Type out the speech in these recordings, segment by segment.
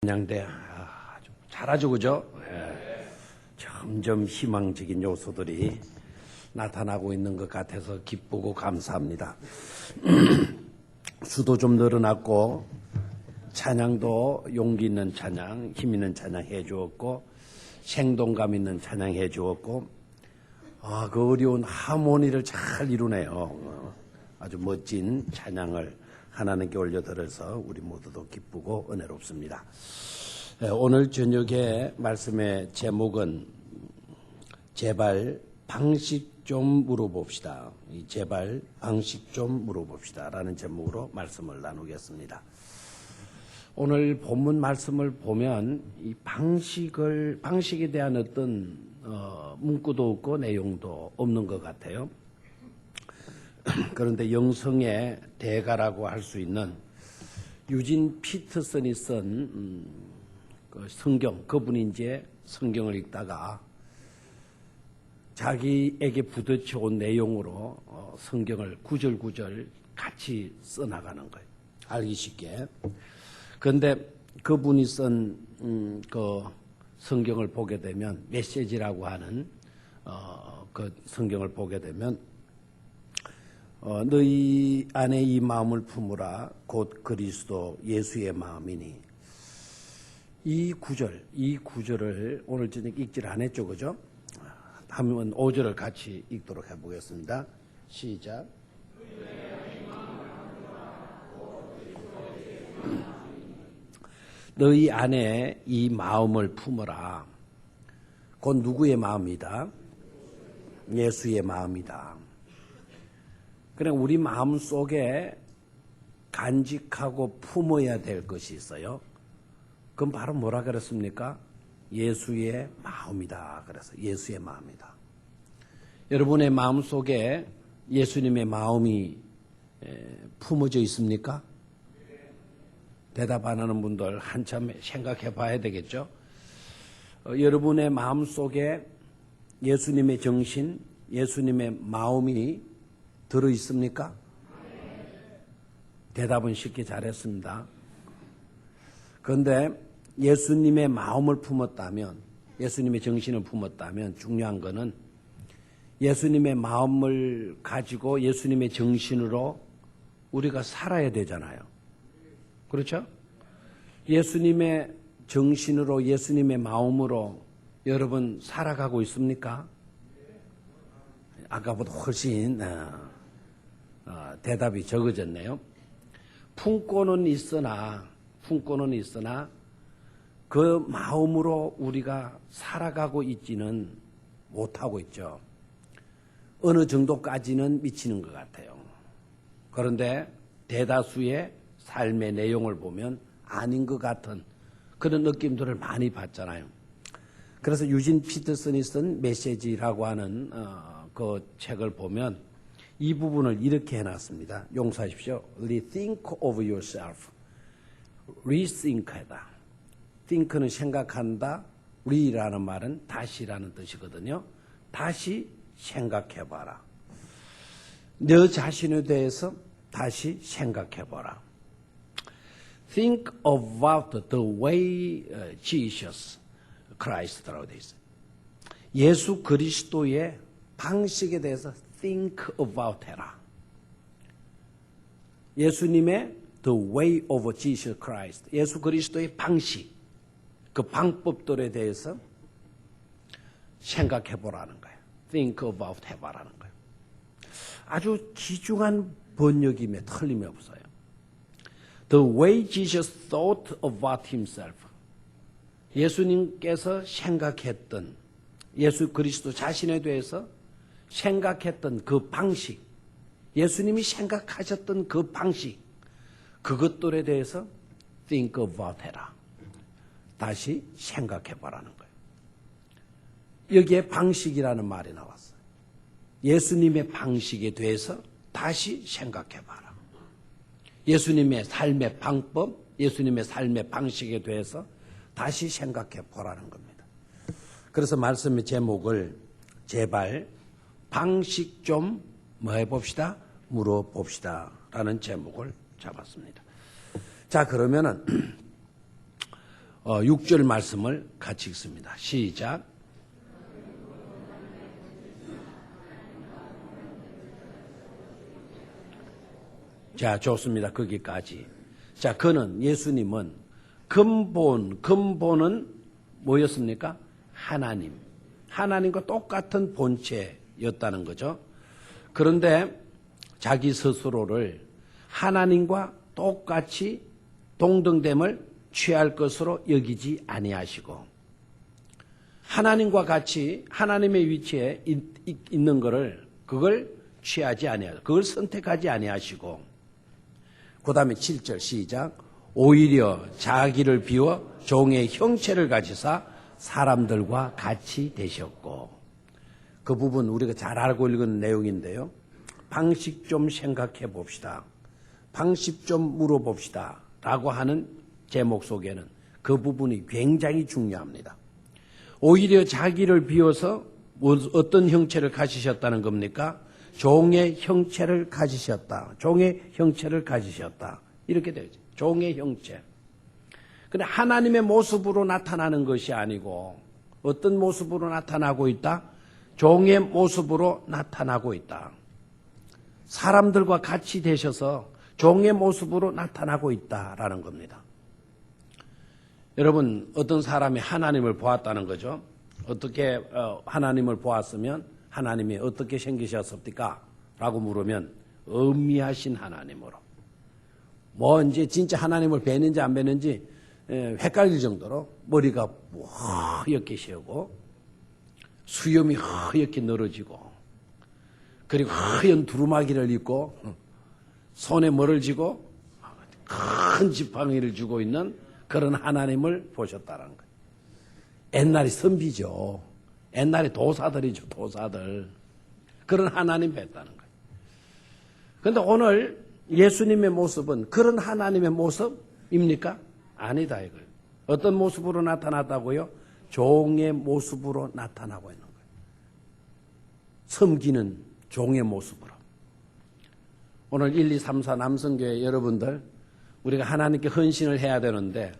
한양대 좀 잘하죠, 그죠? 예. 점점 희망적인 요소들이 나타나고 있는 것 같아서 기쁘고 감사합니다. 수도 좀 늘어났고 찬양도 용기 있는 찬양, 힘 있는 찬양 해주었고 생동감 있는 찬양 해주었고 그 어려운 하모니를 잘 이루네요. 아주 멋진 찬양을 하나님께 올려드려서 우리 모두도 기쁘고 은혜롭습니다. 오늘 저녁에 말씀의 제목은 제발 방식 좀 물어봅시다. 제발 방식 좀 물어봅시다 라는 제목으로 말씀을 나누겠습니다. 오늘 본문 말씀을 보면 이 방식에 대한 어떤 문구도 없고 내용도 없는 것 같아요. 그런데 영성의 대가라고 할 수 있는 유진 피터슨이 쓴 그 성경, 그분이 이제 성경을 읽다가 자기에게 부딪혀온 내용으로 성경을 구절구절 같이 써나가는 거예요. 알기 쉽게. 그런데 그분이 쓴 그 성경을 보게 되면 메시지라고 하는 그 성경을 보게 되면 너희 안에 이 마음을 품으라 곧 그리스도 예수의 마음이니 이 구절을 오늘 저녁 읽질 안 했죠, 그죠? 한번 5절을 같이 읽도록 해보겠습니다. 시작. 너희 안에 이 마음을 품어라. 곧 누구의 마음이다? 예수의 마음이다. 그냥 우리 마음 속에 간직하고 품어야 될 것이 있어요. 그건 바로 뭐라 그랬습니까? 예수의 마음이다. 그래서 예수의 마음이다. 여러분의 마음 속에 예수님의 마음이 품어져 있습니까? 대답 안 하는 분들 한참 생각해 봐야 되겠죠. 여러분의 마음 속에 예수님의 정신, 예수님의 마음이 들어 있습니까? 대답은 쉽게 잘했습니다. 그런데 예수님의 마음을 품었다면, 예수님의 정신을 품었다면 중요한 거는 예수님의 마음을 가지고 예수님의 정신으로 우리가 살아야 되잖아요. 그렇죠? 예수님의 정신으로 예수님의 마음으로 여러분 살아가고 있습니까? 아까보다 훨씬 대답이 적어졌네요. 품고는 있으나 그 마음으로 우리가 살아가고 있지는 못하고 있죠. 어느 정도까지는 미치는 것 같아요. 그런데 대다수의 삶의 내용을 보면 아닌 것 같은 그런 느낌들을 많이 받잖아요. 그래서 유진 피터슨이 쓴 메시지라고 하는 그 책을 보면 이 부분을 이렇게 해놨습니다. 용서하십시오. Rethink of yourself. rethink하다. think는 생각한다. re라는 말은 다시라는 뜻이거든요. 다시 생각해봐라. 너 자신에 대해서 다시 생각해봐라. Think about the way Jesus Christ라고 되어 있어요. 예수 그리스도의 방식에 대해서 think about 해라. 예수님의 the way of Jesus Christ, 예수 그리스도의 방식, 그 방법들에 대해서 생각해 보라는 거예요. think about 해봐라는 거예요. 아주 귀중한 번역임에 틀림이 없어요. The way Jesus thought about himself. 예수님께서 생각했던, 예수 그리스도 자신에 대해서 생각했던 그 방식, 예수님이 생각하셨던 그 방식, 그것들에 대해서 think about 해라. 다시 생각해 보라는 거예요. 여기에 방식이라는 말이 나왔어요. 예수님의 방식에 대해서 다시 생각해 봐라. 예수님의 삶의 방법, 예수님의 삶의 방식에 대해서 다시 생각해 보라는 겁니다. 그래서 말씀의 제목을 제발 방식 좀 뭐 해봅시다? 물어봅시다 라는 제목을 잡았습니다. 자, 그러면은 6절 말씀을 같이 읽습니다. 시작. 자, 좋습니다. 거기까지. 자, 예수님은 근본은 뭐였습니까? 하나님. 하나님과 똑같은 본체였다는 거죠. 그런데 자기 스스로를 하나님과 똑같이 동등됨을 취할 것으로 여기지 아니하시고 하나님과 같이 하나님의 위치에 있는 것을 그걸 취하지 아니하시고 그걸 선택하지 아니하시고 그 다음에 7절 시작. 오히려 자기를 비워 종의 형체를 가지사 사람들과 같이 되셨고 그 부분 우리가 잘 알고 읽은 내용인데요. 방식 좀 생각해 봅시다. 방식 좀 물어봅시다. 라고 하는 제목 속에는 그 부분이 굉장히 중요합니다. 오히려 자기를 비워서 어떤 형체를 가지셨다는 겁니까? 종의 형체를 가지셨다. 종의 형체를 가지셨다. 이렇게 되죠. 종의 형체. 근데 하나님의 모습으로 나타나는 것이 아니고 어떤 모습으로 나타나고 있다? 종의 모습으로 나타나고 있다. 사람들과 같이 되셔서 종의 모습으로 나타나고 있다라는 겁니다. 여러분, 어떤 사람이 하나님을 보았다는 거죠. 어떻게 하나님을 보았으면 하나님이 어떻게 생기셨습니까? 라고 물으면 엄미하신 하나님으로. 이제 진짜 하나님을 뵈는지 안 뵈는지 헷갈릴 정도로 머리가 하얗게 세우고 수염이 하얗게 늘어지고 그리고 하얀 두루마기를 입고 손에 뭐를 쥐고 큰 지팡이를 쥐고 있는 그런 하나님을 보셨다는 거예요. 옛날에 선비죠. 옛날에 도사들이죠. 도사들. 그런 하나님 뵀다는 거예요. 그런데 오늘 예수님의 모습은 그런 하나님의 모습입니까? 아니다 이거예요. 어떤 모습으로 나타났다고요? 종의 모습으로 나타나고 있는 거예요. 섬기는 종의 모습으로. 오늘 1, 2, 3, 4 남성교회 여러분들 우리가 하나님께 헌신을 해야 되는데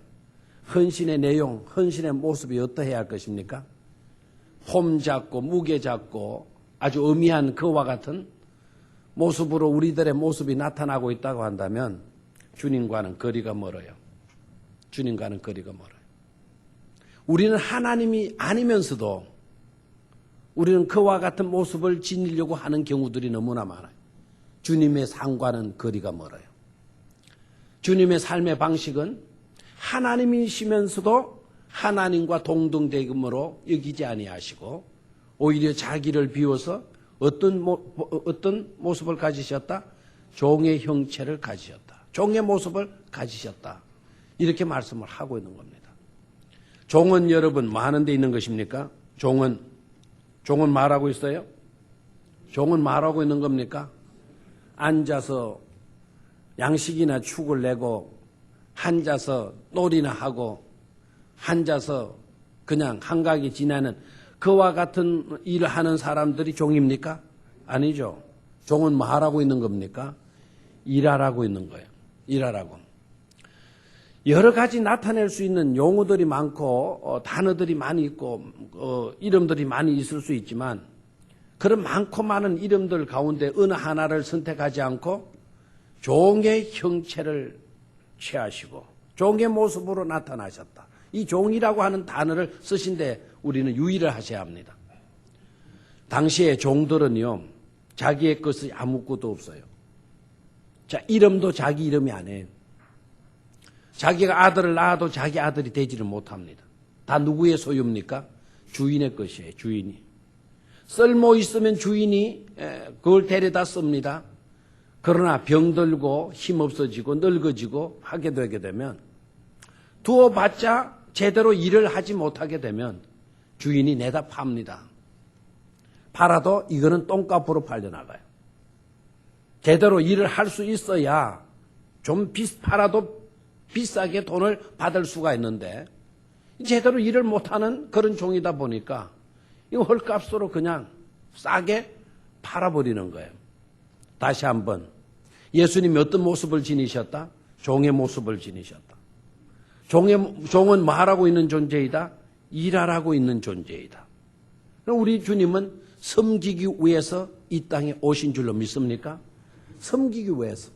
헌신의 내용, 헌신의 모습이 어떠해야 할 것입니까? 폼 잡고 무게 잡고 아주 엄미한 그와 같은 모습으로 우리들의 모습이 나타나고 있다고 한다면 주님과는 거리가 멀어요. 주님과는 거리가 멀어요. 우리는 하나님이 아니면서도 우리는 그와 같은 모습을 지니려고 하는 경우들이 너무나 많아요. 주님의 삶과는 거리가 멀어요. 주님의 삶의 방식은 하나님이시면서도 하나님과 동등됨으로 여기지 아니하시고 오히려 자기를 비워서 어떤 모습을 가지셨다? 종의 형체를 가지셨다. 종의 모습을 가지셨다. 이렇게 말씀을 하고 있는 겁니다. 종은 여러분 뭐 하는 데 있는 것입니까? 종은 말하고 있어요? 종은 말하고 있는 겁니까? 앉아서 양식이나 축을 내고 앉아서 놀이나 하고 앉아서 그냥 한가하게 지내는 그와 같은 일을 하는 사람들이 종입니까? 아니죠. 종은 뭐 하라고 있는 겁니까? 일하라고 있는 거예요. 일하라고. 여러 가지 나타낼 수 있는 용어들이 많고 단어들이 많이 있고 이름들이 많이 있을 수 있지만 그런 많고 많은 이름들 가운데 어느 하나를 선택하지 않고 종의 형체를 취하시고 종의 모습으로 나타나셨다. 이 종이라고 하는 단어를 쓰신데 우리는 유의를 하셔야 합니다. 당시의 종들은요, 자기의 것이 아무것도 없어요. 자, 이름도 자기 이름이 아니에요. 자기가 아들을 낳아도 자기 아들이 되지를 못합니다. 다 누구의 소유입니까? 주인의 것이에요, 주인이. 쓸모 있으면 주인이 그걸 데려다 씁니다. 그러나 병들고 힘없어지고 늙어지고 하게 되게 되면 두어봤자 제대로 일을 하지 못하게 되면 주인이 내다 팝니다. 팔아도 이거는 똥값으로 팔려나가요. 제대로 일을 할 수 있어야 좀 팔아도 비싸게 돈을 받을 수가 있는데 제대로 일을 못하는 그런 종이다 보니까 이거 헐값으로 그냥 싸게 팔아버리는 거예요. 다시 한번 예수님이 어떤 모습을 지니셨다? 종의 모습을 지니셨다. 종은 뭐 하라고 있는 존재이다? 일하라고 있는 존재이다. 우리 주님은 섬기기 위해서 이 땅에 오신 줄로 믿습니까? 섬기기 위해서.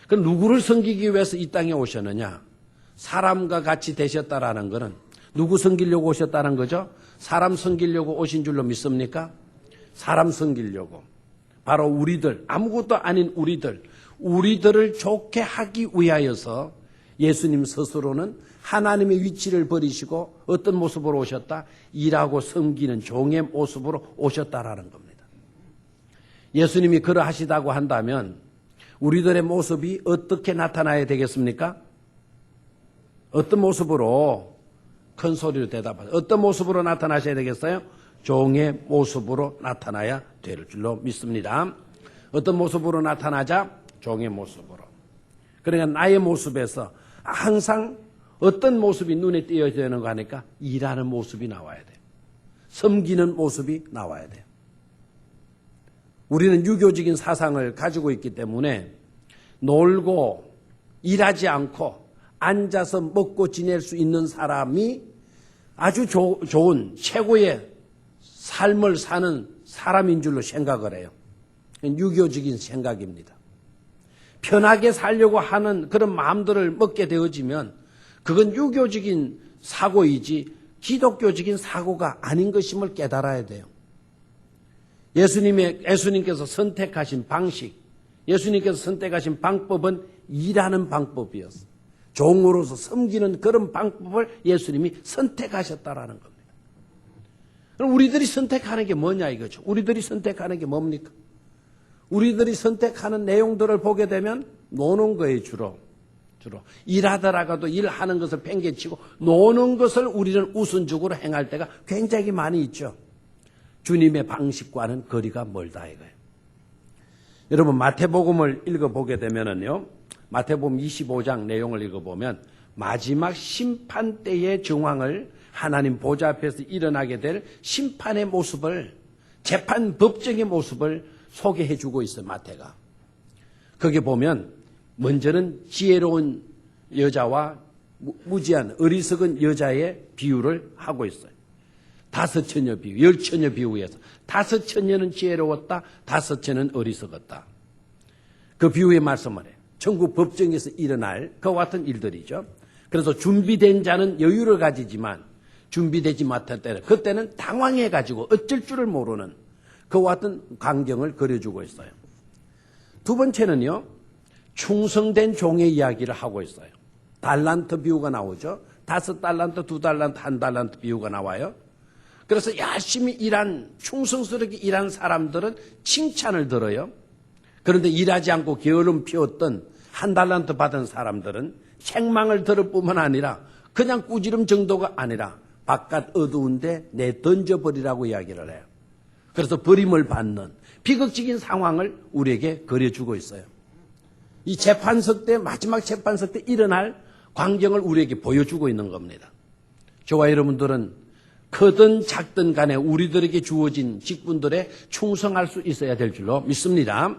그럼 누구를 섬기기 위해서 이 땅에 오셨느냐? 사람과 같이 되셨다라는 것은 누구 섬기려고 오셨다는 거죠? 사람 섬기려고 오신 줄로 믿습니까? 사람 섬기려고. 바로 우리들, 아무것도 아닌 우리들을 좋게 하기 위하여서 예수님 스스로는 하나님의 위치를 버리시고 어떤 모습으로 오셨다? 일하고 섬기는 종의 모습으로 오셨다라는 겁니다. 예수님이 그러하시다고 한다면 우리들의 모습이 어떻게 나타나야 되겠습니까? 어떤 모습으로? 큰 소리로 대답하세요. 어떤 모습으로 나타나셔야 되겠어요? 종의 모습으로 나타나야 될 줄로 믿습니다. 어떤 모습으로 나타나자? 종의 모습으로. 그러니까 나의 모습에서 항상 어떤 모습이 눈에 띄어야 되는가 하니까 일하는 모습이 나와야 돼요. 섬기는 모습이 나와야 돼요. 우리는 유교적인 사상을 가지고 있기 때문에 놀고 일하지 않고 앉아서 먹고 지낼 수 있는 사람이 아주 좋은 최고의 삶을 사는 사람인 줄로 생각을 해요. 유교적인 생각입니다. 편하게 살려고 하는 그런 마음들을 먹게 되어지면 그건 유교적인 사고이지 기독교적인 사고가 아닌 것임을 깨달아야 돼요. 예수님께서 선택하신 방식, 예수님께서 선택하신 방법은 일하는 방법이었어요. 종으로서 섬기는 그런 방법을 예수님이 선택하셨다라는 겁니다. 그럼 우리들이 선택하는 게 뭐냐 이거죠. 우리들이 선택하는 게 뭡니까? 우리들이 선택하는 내용들을 보게 되면 노는 거예요, 주로. 일하더라도 일하는 것을 팽개치고 노는 것을 우리는 우선적으로 행할 때가 굉장히 많이 있죠. 주님의 방식과는 거리가 멀다 이거예요. 여러분 마태복음을 읽어보게 되면은요. 마태복음 25장 내용을 읽어보면 마지막 심판 때의 정황을 하나님 보좌 앞에서 일어나게 될 심판의 모습을 재판 법정의 모습을 소개해 주고 있어요. 마태가. 거기 보면 먼저는 지혜로운 여자와 무지한 어리석은 여자의 비유를 하고 있어요. 5처녀 비유, 10처녀 비유에서 5처녀는 지혜로웠다, 5처녀는 어리석었다. 그 비유의 말씀을 해요. 천국 법정에서 일어날 그와 같은 일들이죠. 그래서 준비된 자는 여유를 가지지만 준비되지 못할 때는 그때는 당황해가지고 어쩔 줄을 모르는 그와 같은 광경을 그려주고 있어요. 두 번째는요. 충성된 종의 이야기를 하고 있어요. 달란트 비유가 나오죠. 5달란트, 2달란트, 1달란트 비유가 나와요. 그래서 열심히 충성스럽게 일한 사람들은 칭찬을 들어요. 그런데 일하지 않고 게으름 피웠던 1달란트 받은 사람들은 책망을 들을 뿐만 아니라 그냥 꾸지름 정도가 아니라 바깥 어두운데 내 던져버리라고 이야기를 해요. 그래서 버림을 받는 비극적인 상황을 우리에게 그려주고 있어요. 이 재판석 때 마지막 재판석 때 일어날 광경을 우리에게 보여주고 있는 겁니다. 저와 여러분들은 크든 작든 간에 우리들에게 주어진 직분들에 충성할 수 있어야 될 줄로 믿습니다.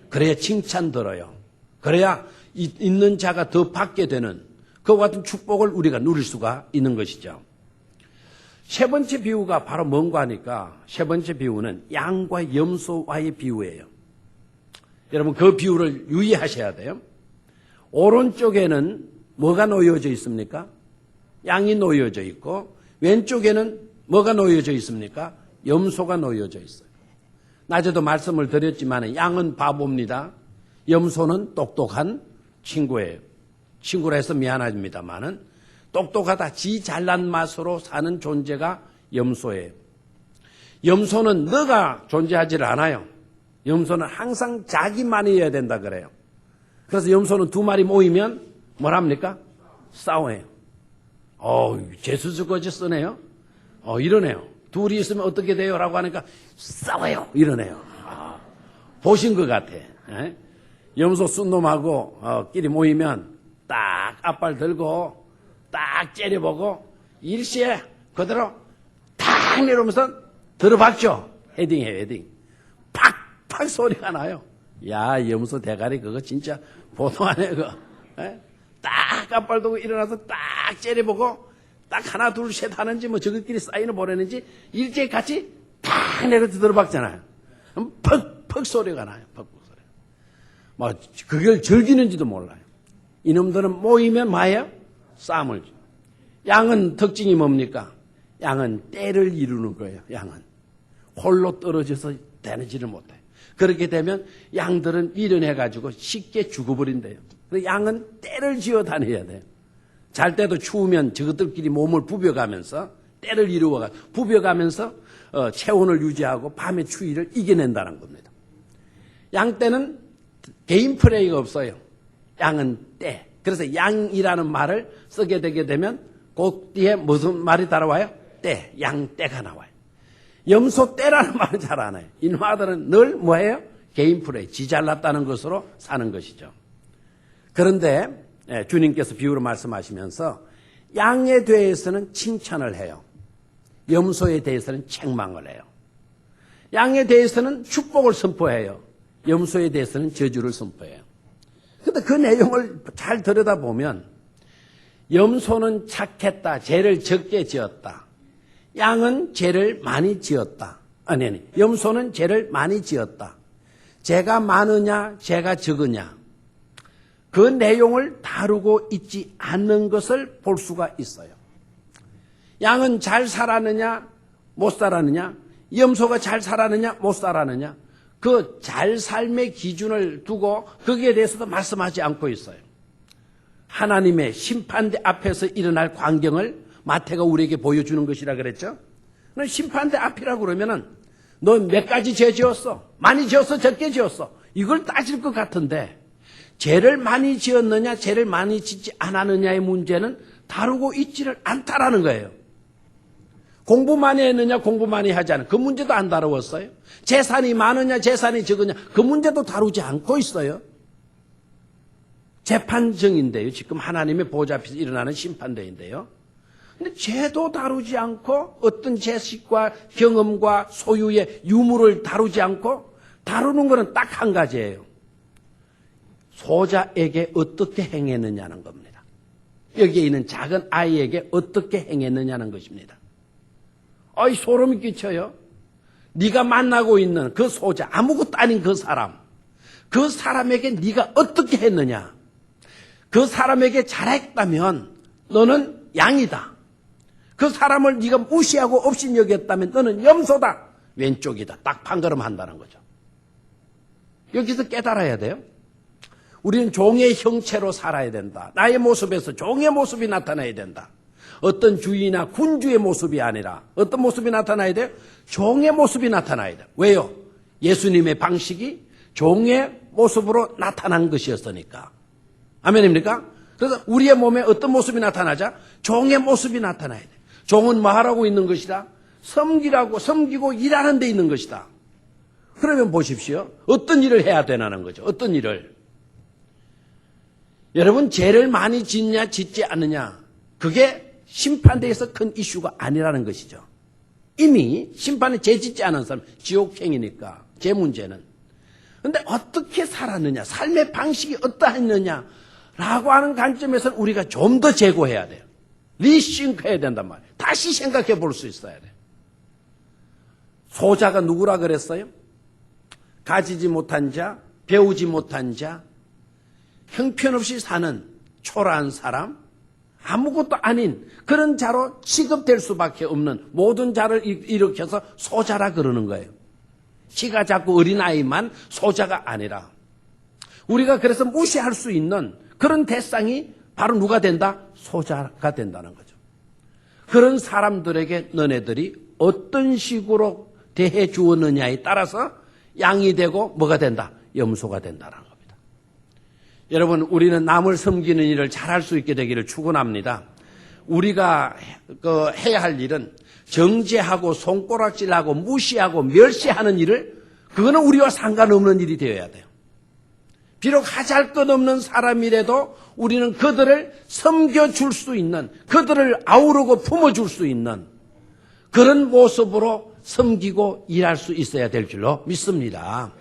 그래야 칭찬 들어요. 그래야 있는 자가 더 받게 되는 그와 같은 축복을 우리가 누릴 수가 있는 것이죠. 세 번째 비유가 바로 뭔가 하니까 세 번째 비유는 양과 염소와의 비유예요. 여러분 그 비유를 유의하셔야 돼요. 오른쪽에는 뭐가 놓여져 있습니까? 양이 놓여져 있고 왼쪽에는 뭐가 놓여져 있습니까? 염소가 놓여져 있어요. 낮에도 말씀을 드렸지만 양은 바보입니다. 염소는 똑똑한 친구예요. 친구라 해서 미안합니다만은 똑똑하다. 지 잘난 맛으로 사는 존재가 염소예요. 염소는 너가 존재하지 않아요. 염소는 항상 자기만이어야 된다 그래요. 그래서 염소는 2마리 모이면 뭐랍니까? 싸워요. 재수스거지 쓰네요. 이러네요. 둘이 있으면 어떻게 돼요? 라고 하니까 싸워요. 이러네요. 보신 것 같아. 에? 염소 쓴 놈하고 끼리 모이면 딱 앞발 들고 딱 째려보고 일시에 그대로 탁 내려오면서 들어박죠. 헤딩이에요. 헤딩. 팍팍 소리가 나요. 야 염소 대가리 그거 진짜 보통 아니에요. 그거. 딱 깜빡두고 일어나서 딱 째려보고 딱 하나 둘 셋 하는지 뭐 저것끼리 사인을 보내는지 일제히 같이 탁 내려서 들어박잖아요. 퍽퍽 소리가 나요. 퍽퍽 소리. 뭐 그걸 즐기는지도 몰라요. 이놈들은 모이면 뭐예요? 싸움을. 양은 특징이 뭡니까? 양은 때를 이루는 거예요. 양은 홀로 떨어져서 다니지를 못해요. 그렇게 되면 양들은 미련해가지고 쉽게 죽어버린대요. 그래서 양은 때를 지어 다녀야 돼요. 잘 때도 추우면 저것들끼리 몸을 부벼가면서 때를 이루어가 부벼가면서 체온을 유지하고 밤의 추위를 이겨낸다는 겁니다. 양 때는 개인 플레이가 없어요. 양은 때. 그래서 양이라는 말을 쓰게 되게 되면 그 뒤에 무슨 말이 따라와요? 때, 양때가 나와요. 염소 때라는 말은 잘 안 해요. 인화들은 늘 뭐예요? 개인 플레이, 지 잘났다는 것으로 사는 것이죠. 그런데 주님께서 비유로 말씀하시면서 양에 대해서는 칭찬을 해요. 염소에 대해서는 책망을 해요. 양에 대해서는 축복을 선포해요. 염소에 대해서는 저주를 선포해요. 그런데 그 내용을 잘 들여다보면 염소는 착했다. 죄를 적게 지었다. 양은 죄를 많이 지었다. 아니. 염소는 죄를 많이 지었다. 죄가 많으냐, 죄가 적으냐. 그 내용을 다루고 있지 않는 것을 볼 수가 있어요. 양은 잘 살았느냐, 못 살았느냐, 염소가 잘 살았느냐, 못 살았느냐. 그 잘 삶의 기준을 두고 거기에 대해서도 말씀하지 않고 있어요. 하나님의 심판대 앞에서 일어날 광경을 마태가 우리에게 보여주는 것이라 그랬죠. 심판대 앞이라고 그러면은 너 몇 가지 죄 지었어? 많이 지었어? 적게 지었어? 이걸 따질 것 같은데 죄를 많이 지었느냐 죄를 많이 짓지 않았느냐의 문제는 다루고 있지를 않다라는 거예요. 공부 많이 했느냐 공부 많이 하지 않은 그 문제도 안 다루었어요. 재산이 많으냐 재산이 적으냐 그 문제도 다루지 않고 있어요. 재판정인데요. 지금 하나님의 보좌 앞에서 일어나는 심판대인데요. 근데 죄도 다루지 않고 어떤 지식과 경험과 소유의 유무를 다루지 않고 다루는 것은 딱 한 가지예요. 소자에게 어떻게 행했느냐는 겁니다. 여기에 있는 작은 아이에게 어떻게 행했느냐는 것입니다. 아이 소름이 끼쳐요. 네가 만나고 있는 그 소자 아무것도 아닌 그 사람에게 네가 어떻게 했느냐. 그 사람에게 잘했다면 너는 양이다. 그 사람을 네가 무시하고 없인 여겼다면 너는 염소다. 왼쪽이다. 딱 판가름 한다는 거죠. 여기서 깨달아야 돼요. 우리는 종의 형체로 살아야 된다. 나의 모습에서 종의 모습이 나타나야 된다. 어떤 주인이나 군주의 모습이 아니라 어떤 모습이 나타나야 돼요? 종의 모습이 나타나야 돼요. 왜요? 예수님의 방식이 종의 모습으로 나타난 것이었으니까. 아멘입니까? 그래서 우리의 몸에 어떤 모습이 나타나자? 종의 모습이 나타나야 돼요. 종은 뭐 하라고 있는 것이다? 섬기고 일하는 데 있는 것이다. 그러면 보십시오. 어떤 일을 해야 되나는 거죠. 어떤 일을. 여러분 죄를 많이 짓냐 짓지 않느냐 그게 심판대에서 큰 이슈가 아니라는 것이죠. 이미 심판에 죄 짓지 않은 사람 지옥행이니까 죄 문제는. 그런데 어떻게 살았느냐 삶의 방식이 어떠했느냐 라고 하는 관점에서는 우리가 좀 더 재고해야 돼요. 리싱크해야 된단 말이에요. 다시 생각해 볼 수 있어야 돼요. 소자가 누구라 그랬어요? 가지지 못한 자, 배우지 못한 자, 형편없이 사는 초라한 사람, 아무것도 아닌 그런 자로 취급될 수밖에 없는 모든 자를 일으켜서 소자라 그러는 거예요. 키가 작고 어린아이만 소자가 아니라 우리가 그래서 무시할 수 있는 그런 대상이 바로 누가 된다? 소자가 된다는 거죠. 그런 사람들에게 너네들이 어떤 식으로 대해 주었느냐에 따라서 양이 되고 뭐가 된다? 염소가 된다는 겁니다. 여러분 우리는 남을 섬기는 일을 잘할 수 있게 되기를 축원합니다. 우리가 해야 할 일은 정죄하고 손가락질하고 무시하고 멸시하는 일을 그거는 우리와 상관없는 일이 되어야 돼요. 비록 하잘것없는 사람이라도 우리는 그들을 섬겨줄 수 있는 그들을 아우르고 품어줄 수 있는 그런 모습으로 섬기고 일할 수 있어야 될 줄로 믿습니다.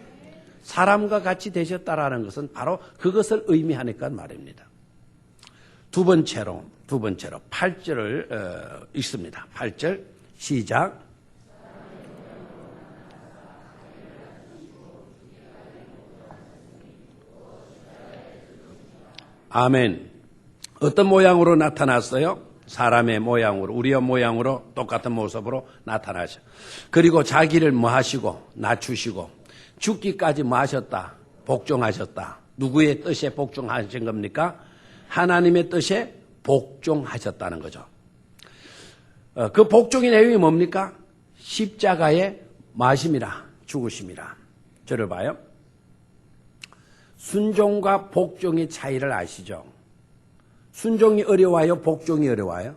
사람과 같이 되셨다라는 것은 바로 그것을 의미하니까 말입니다. 두 번째로 8절을 읽습니다. 8절 시작. 아멘. 어떤 모양으로 나타났어요? 사람의 모양으로, 우리의 모양으로 똑같은 모습으로 나타나셔. 그리고 자기를 뭐 하시고 낮추시고 죽기까지 뭐 하셨다? 복종하셨다. 누구의 뜻에 복종하신 겁니까? 하나님의 뜻에 복종하셨다는 거죠. 그 복종의 내용이 뭡니까? 십자가의 마심이라, 죽으심이라. 저를 봐요. 순종과 복종의 차이를 아시죠? 순종이 어려워요? 복종이 어려워요?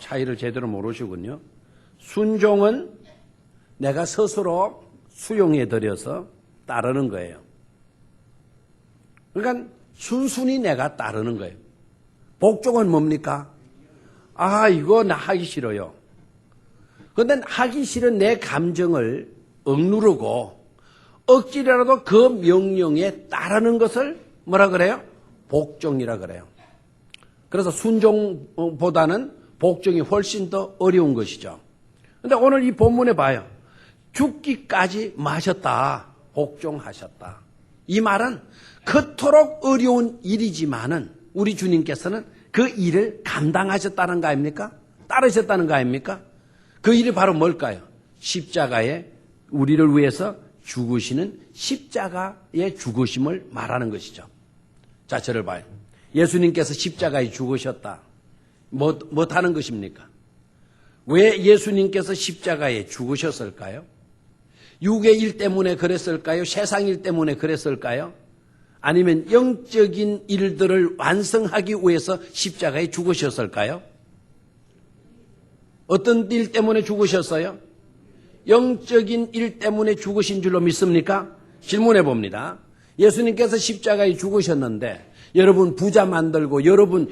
차이를 제대로 모르시군요. 순종은 내가 스스로 수용해드려서 따르는 거예요. 그러니까 순순히 내가 따르는 거예요. 복종은 뭡니까? 이거 나 하기 싫어요. 그런데 하기 싫은 내 감정을 억누르고 억지로라도 그 명령에 따르는 것을 뭐라 그래요? 복종이라 그래요. 그래서 순종보다는 복종이 훨씬 더 어려운 것이죠. 그런데 오늘 이 본문에 봐요. 죽기까지 마셨다. 복종하셨다. 이 말은 그토록 어려운 일이지만은 우리 주님께서는 그 일을 감당하셨다는 거 아닙니까? 따르셨다는 거 아닙니까? 그 일이 바로 뭘까요? 십자가에 우리를 위해서 죽으시는 십자가의 죽으심을 말하는 것이죠. 자, 저를 봐요. 예수님께서 십자가에 죽으셨다. 뭐 하는 것입니까? 왜 예수님께서 십자가에 죽으셨을까요? 육의 일 때문에 그랬을까요? 세상 일 때문에 그랬을까요? 아니면 영적인 일들을 완성하기 위해서 십자가에 죽으셨을까요? 어떤 일 때문에 죽으셨어요? 영적인 일 때문에 죽으신 줄로 믿습니까? 질문해 봅니다. 예수님께서 십자가에 죽으셨는데 여러분 부자 만들고 여러분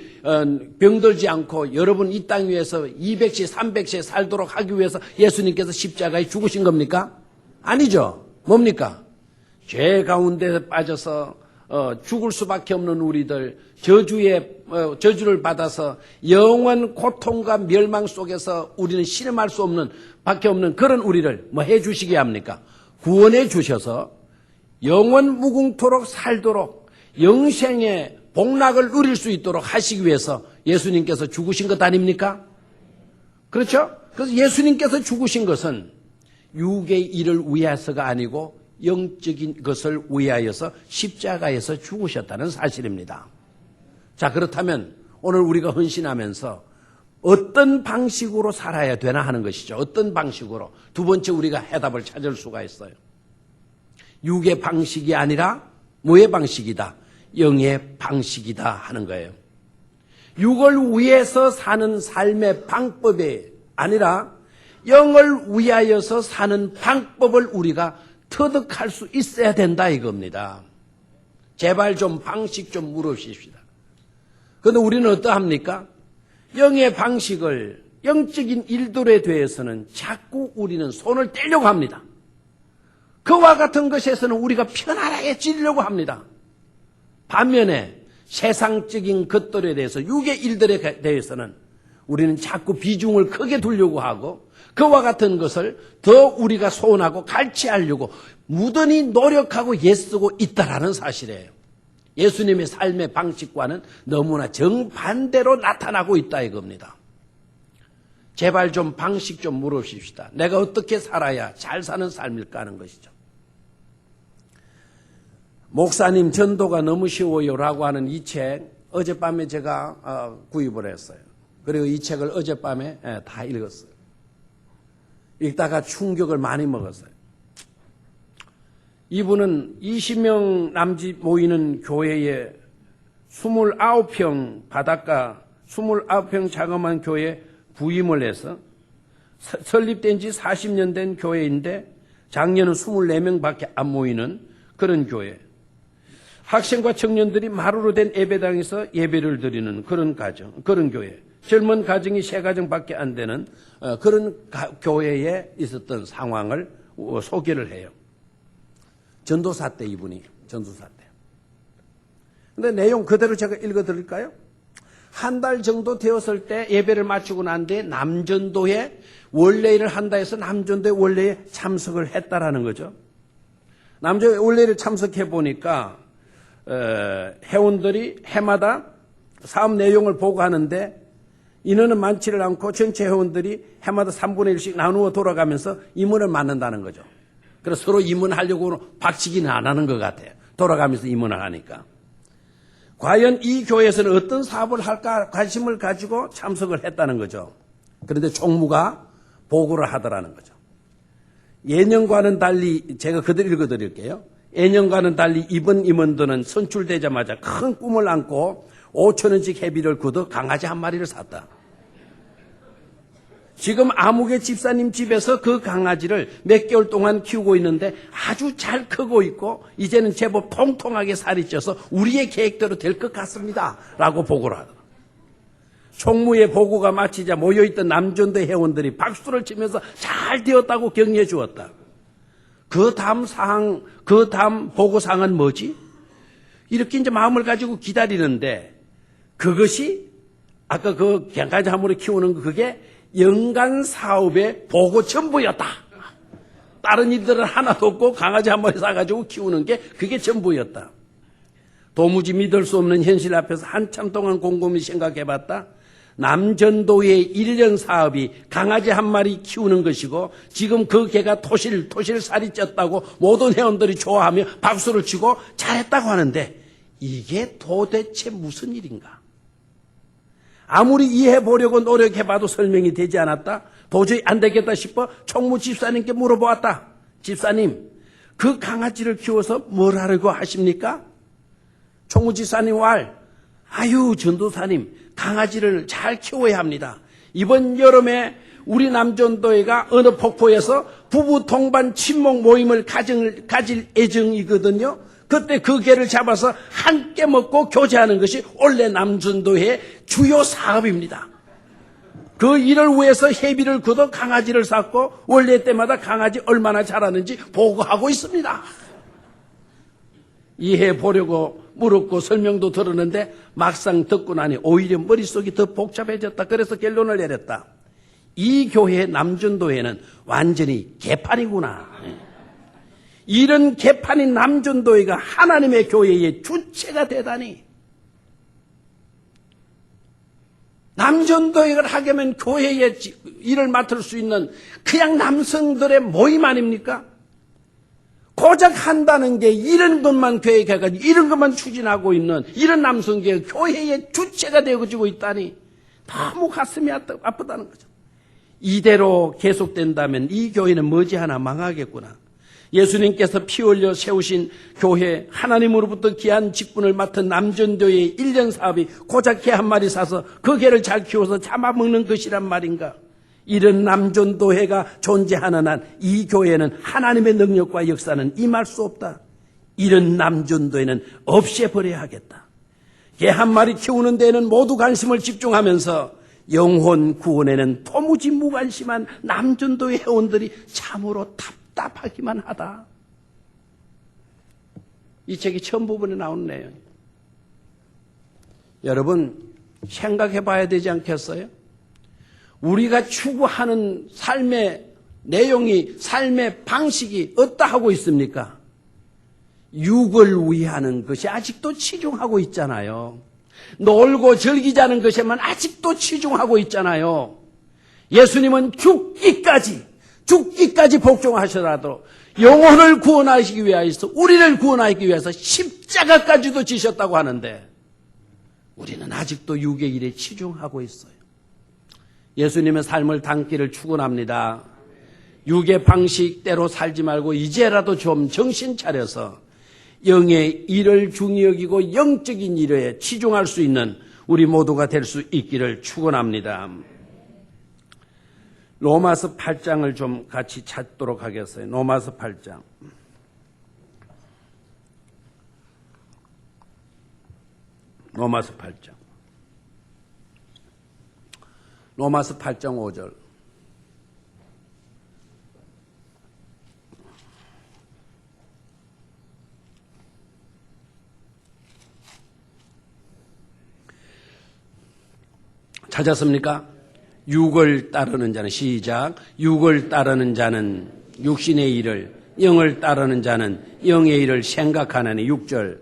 병들지 않고 여러분 이 땅 위에서 200세 300세 살도록 하기 위해서 예수님께서 십자가에 죽으신 겁니까? 아니죠. 뭡니까? 죄 가운데 빠져서 죽을 수밖에 없는 우리들, 저주를 받아서 영원 고통과 멸망 속에서 우리는 실험할 수 없는 밖에 없는 그런 우리를 뭐 해주시게 합니까? 구원해 주셔서 영원 무궁토록 살도록 영생의 복락을 누릴 수 있도록 하시기 위해서 예수님께서 죽으신 것 아닙니까? 그렇죠? 그래서 예수님께서 죽으신 것은 육의 일을 위해서가 아니고 영적인 것을 위하여서 십자가에서 죽으셨다는 사실입니다. 자, 그렇다면 오늘 우리가 헌신하면서 어떤 방식으로 살아야 되나 하는 것이죠. 어떤 방식으로. 두 번째 우리가 해답을 찾을 수가 있어요. 육의 방식이 아니라 뭐의 방식이다? 영의 방식이다 하는 거예요. 육을 위해서 사는 삶의 방법이 아니라 영을 위하여서 사는 방법을 우리가 터득할 수 있어야 된다 이겁니다. 제발 좀 방식 좀 물으십시다. 그런데 우리는 어떠합니까? 영의 방식을 영적인 일들에 대해서는 자꾸 우리는 손을 떼려고 합니다. 그와 같은 것에서는 우리가 편안하게 합니다. 반면에 세상적인 것들에 대해서 육의 일들에 대해서는 우리는 자꾸 비중을 크게 두려고 하고 그와 같은 것을 더 우리가 소원하고 갈취하려고 무던히 노력하고 애쓰고 있다라는 사실이에요. 예수님의 삶의 방식과는 너무나 정반대로 나타나고 있다 이겁니다. 제발 좀 방식 좀 물어봅시다. 내가 어떻게 살아야 잘 사는 삶일까 하는 것이죠. 목사님 전도가 너무 쉬워요라고 하는 이 책 어젯밤에 제가 구입을 했어요. 그리고 이 책을 어젯밤에 다 읽었어요. 읽다가 충격을 많이 먹었어요. 이분은 20명 남짓 모이는 교회에 29평 바닷가 29평 자그마한 교회에 부임을 해서 설립된 지 40년 된 교회인데 작년은 24명밖에 안 모이는 그런 교회. 학생과 청년들이 마루로 된 예배당에서 예배를 드리는 그런 가정, 그런 교회. 젊은 가정이 3가정밖에 안 되는 그런 교회에 있었던 상황을 소개를 해요. 전도사 때 이분이 전도사 때. 근데 내용 그대로 제가 읽어드릴까요? 한 달 정도 되었을 때 예배를 마치고 난 뒤에 남전도에 원래일을 한다 해서 남전도에 원래에 참석을 했다라는 거죠. 남전도에 원래일을 참석해 보니까 회원들이 해마다 사업 내용을 보고하는데 인원은 많지를 않고 전체 회원들이 해마다 3분의 1씩 나누어 돌아가면서 임원을 맡는다는 거죠. 그래서 서로 임원하려고 박치기는 안 하는 것 같아요. 돌아가면서 임원을 하니까. 과연 이 교회에서는 어떤 사업을 할까 관심을 가지고 참석을 했다는 거죠. 그런데 총무가 보고를 하더라는 거죠. 예년과는 달리 제가 그대로 읽어드릴게요. 예년과는 달리 이번 임원들은 선출되자마자 큰 꿈을 안고 5,000원씩 회비를 걷어 강아지 한 마리를 샀다. 지금 아무개 집사님 집에서 그 강아지를 몇 개월 동안 키우고 있는데 아주 잘 크고 있고 이제는 제법 통통하게 살이 쪄서 우리의 계획대로 될 것 같습니다. 라고 보고를 하더라. 총무의 보고가 마치자 모여있던 남전도 회원들이 박수를 치면서 잘 되었다고 격려해 주었다. 그 다음 보고사항은 뭐지? 이렇게 이제 마음을 가지고 기다리는데 그것이 아까 그 강아지 한 마리 키우는 거 그게 연간 사업의 보고 전부였다. 다른 일들은 하나도 없고 강아지 한 마리 사가지고 키우는 게 그게 전부였다. 도무지 믿을 수 없는 현실 앞에서 한참 동안 곰곰이 생각해봤다. 남전도의 1년 사업이 강아지 한 마리 키우는 것이고 지금 그 개가 토실 살이 쪘다고 모든 회원들이 좋아하며 박수를 치고 잘했다고 하는데 이게 도대체 무슨 일인가? 아무리 이해해보려고 노력해봐도 설명이 되지 않았다. 도저히 안 되겠다 싶어 총무 집사님께 물어보았다. 집사님, 그 강아지를 키워서 뭘 하려고 하십니까? 총무 집사님 아유 전도사님, 강아지를 잘 키워야 합니다. 이번 여름에 우리 남전도회가 어느 폭포에서 부부 동반 친목 모임을 가질 예정이거든요. 그때 그 개를 잡아서 함께 먹고 교제하는 것이 원래 남전도회의 주요 사업입니다. 그 일을 위해서 회비를 걷어 강아지를 샀고 원래 때마다 강아지 얼마나 자라는지 보고하고 있습니다. 이해해 보려고 물었고 설명도 들었는데 막상 듣고 나니 오히려 머릿속이 더 복잡해졌다. 그래서 결론을 내렸다. 이 교회의 남전도회는 완전히 개판이구나. 이런 개판인 남전도회가 하나님의 교회의 주체가 되다니. 남전도회를 하려면 교회의 일을 맡을 수 있는 그냥 남성들의 모임 아닙니까? 고작 한다는 게 이런 것만 계획해가지고 이런 것만 추진하고 있는 이런 남성교회 교회의 주체가 되어지고 있다니 너무 가슴이 아프다는 거죠. 이대로 계속된다면 이 교회는 머지않아 망하겠구나. 예수님께서 피 흘려 세우신 교회, 하나님으로부터 귀한 직분을 맡은 남전도의 1년 사업이 고작 개 한 마리 사서 그 개를 잘 키워서 잡아먹는 것이란 말인가? 이런 남전도회가 존재하는 한 이 교회는 하나님의 능력과 역사는 임할 수 없다. 이런 남전도회는 없애버려야 하겠다. 개 한 마리 키우는 데에는 모두 관심을 집중하면서 영혼 구원에는 도무지 무관심한 남전도회 회원들이 참으로 답답하기만 하다. 이 책이 처음 부분에 나오는 내용이에요. 여러분 생각해 봐야 되지 않겠어요? 우리가 추구하는 삶의 내용이, 삶의 방식이 어떠하고 있습니까? 육을 위하는 것이 아직도 치중하고 있잖아요. 놀고 즐기자는 것에만 아직도 치중하고 있잖아요. 예수님은 죽기까지 복종하셔라도 영혼을 구원하시기 위해서, 우리를 구원하기 위해서 십자가까지도 지셨다고 하는데 우리는 아직도 육의 일에 치중하고 있어요. 예수님의 삶을 담기를 축원합니다. 육의 방식대로 살지 말고 이제라도 좀 정신 차려서 영의 일을 중히 여기고 영적인 일에 치중할 수 있는 우리 모두가 될 수 있기를 축원합니다. 로마서 8장을 좀 같이 찾도록 하겠어요. 로마서 8장. 로마서 8장. 로마서 8장 5절. 찾았습니까? 육을 따르는 자는 시작. 육을 따르는 자는 육신의 일을, 영을 따르는 자는 영의 일을 생각하나니 6절.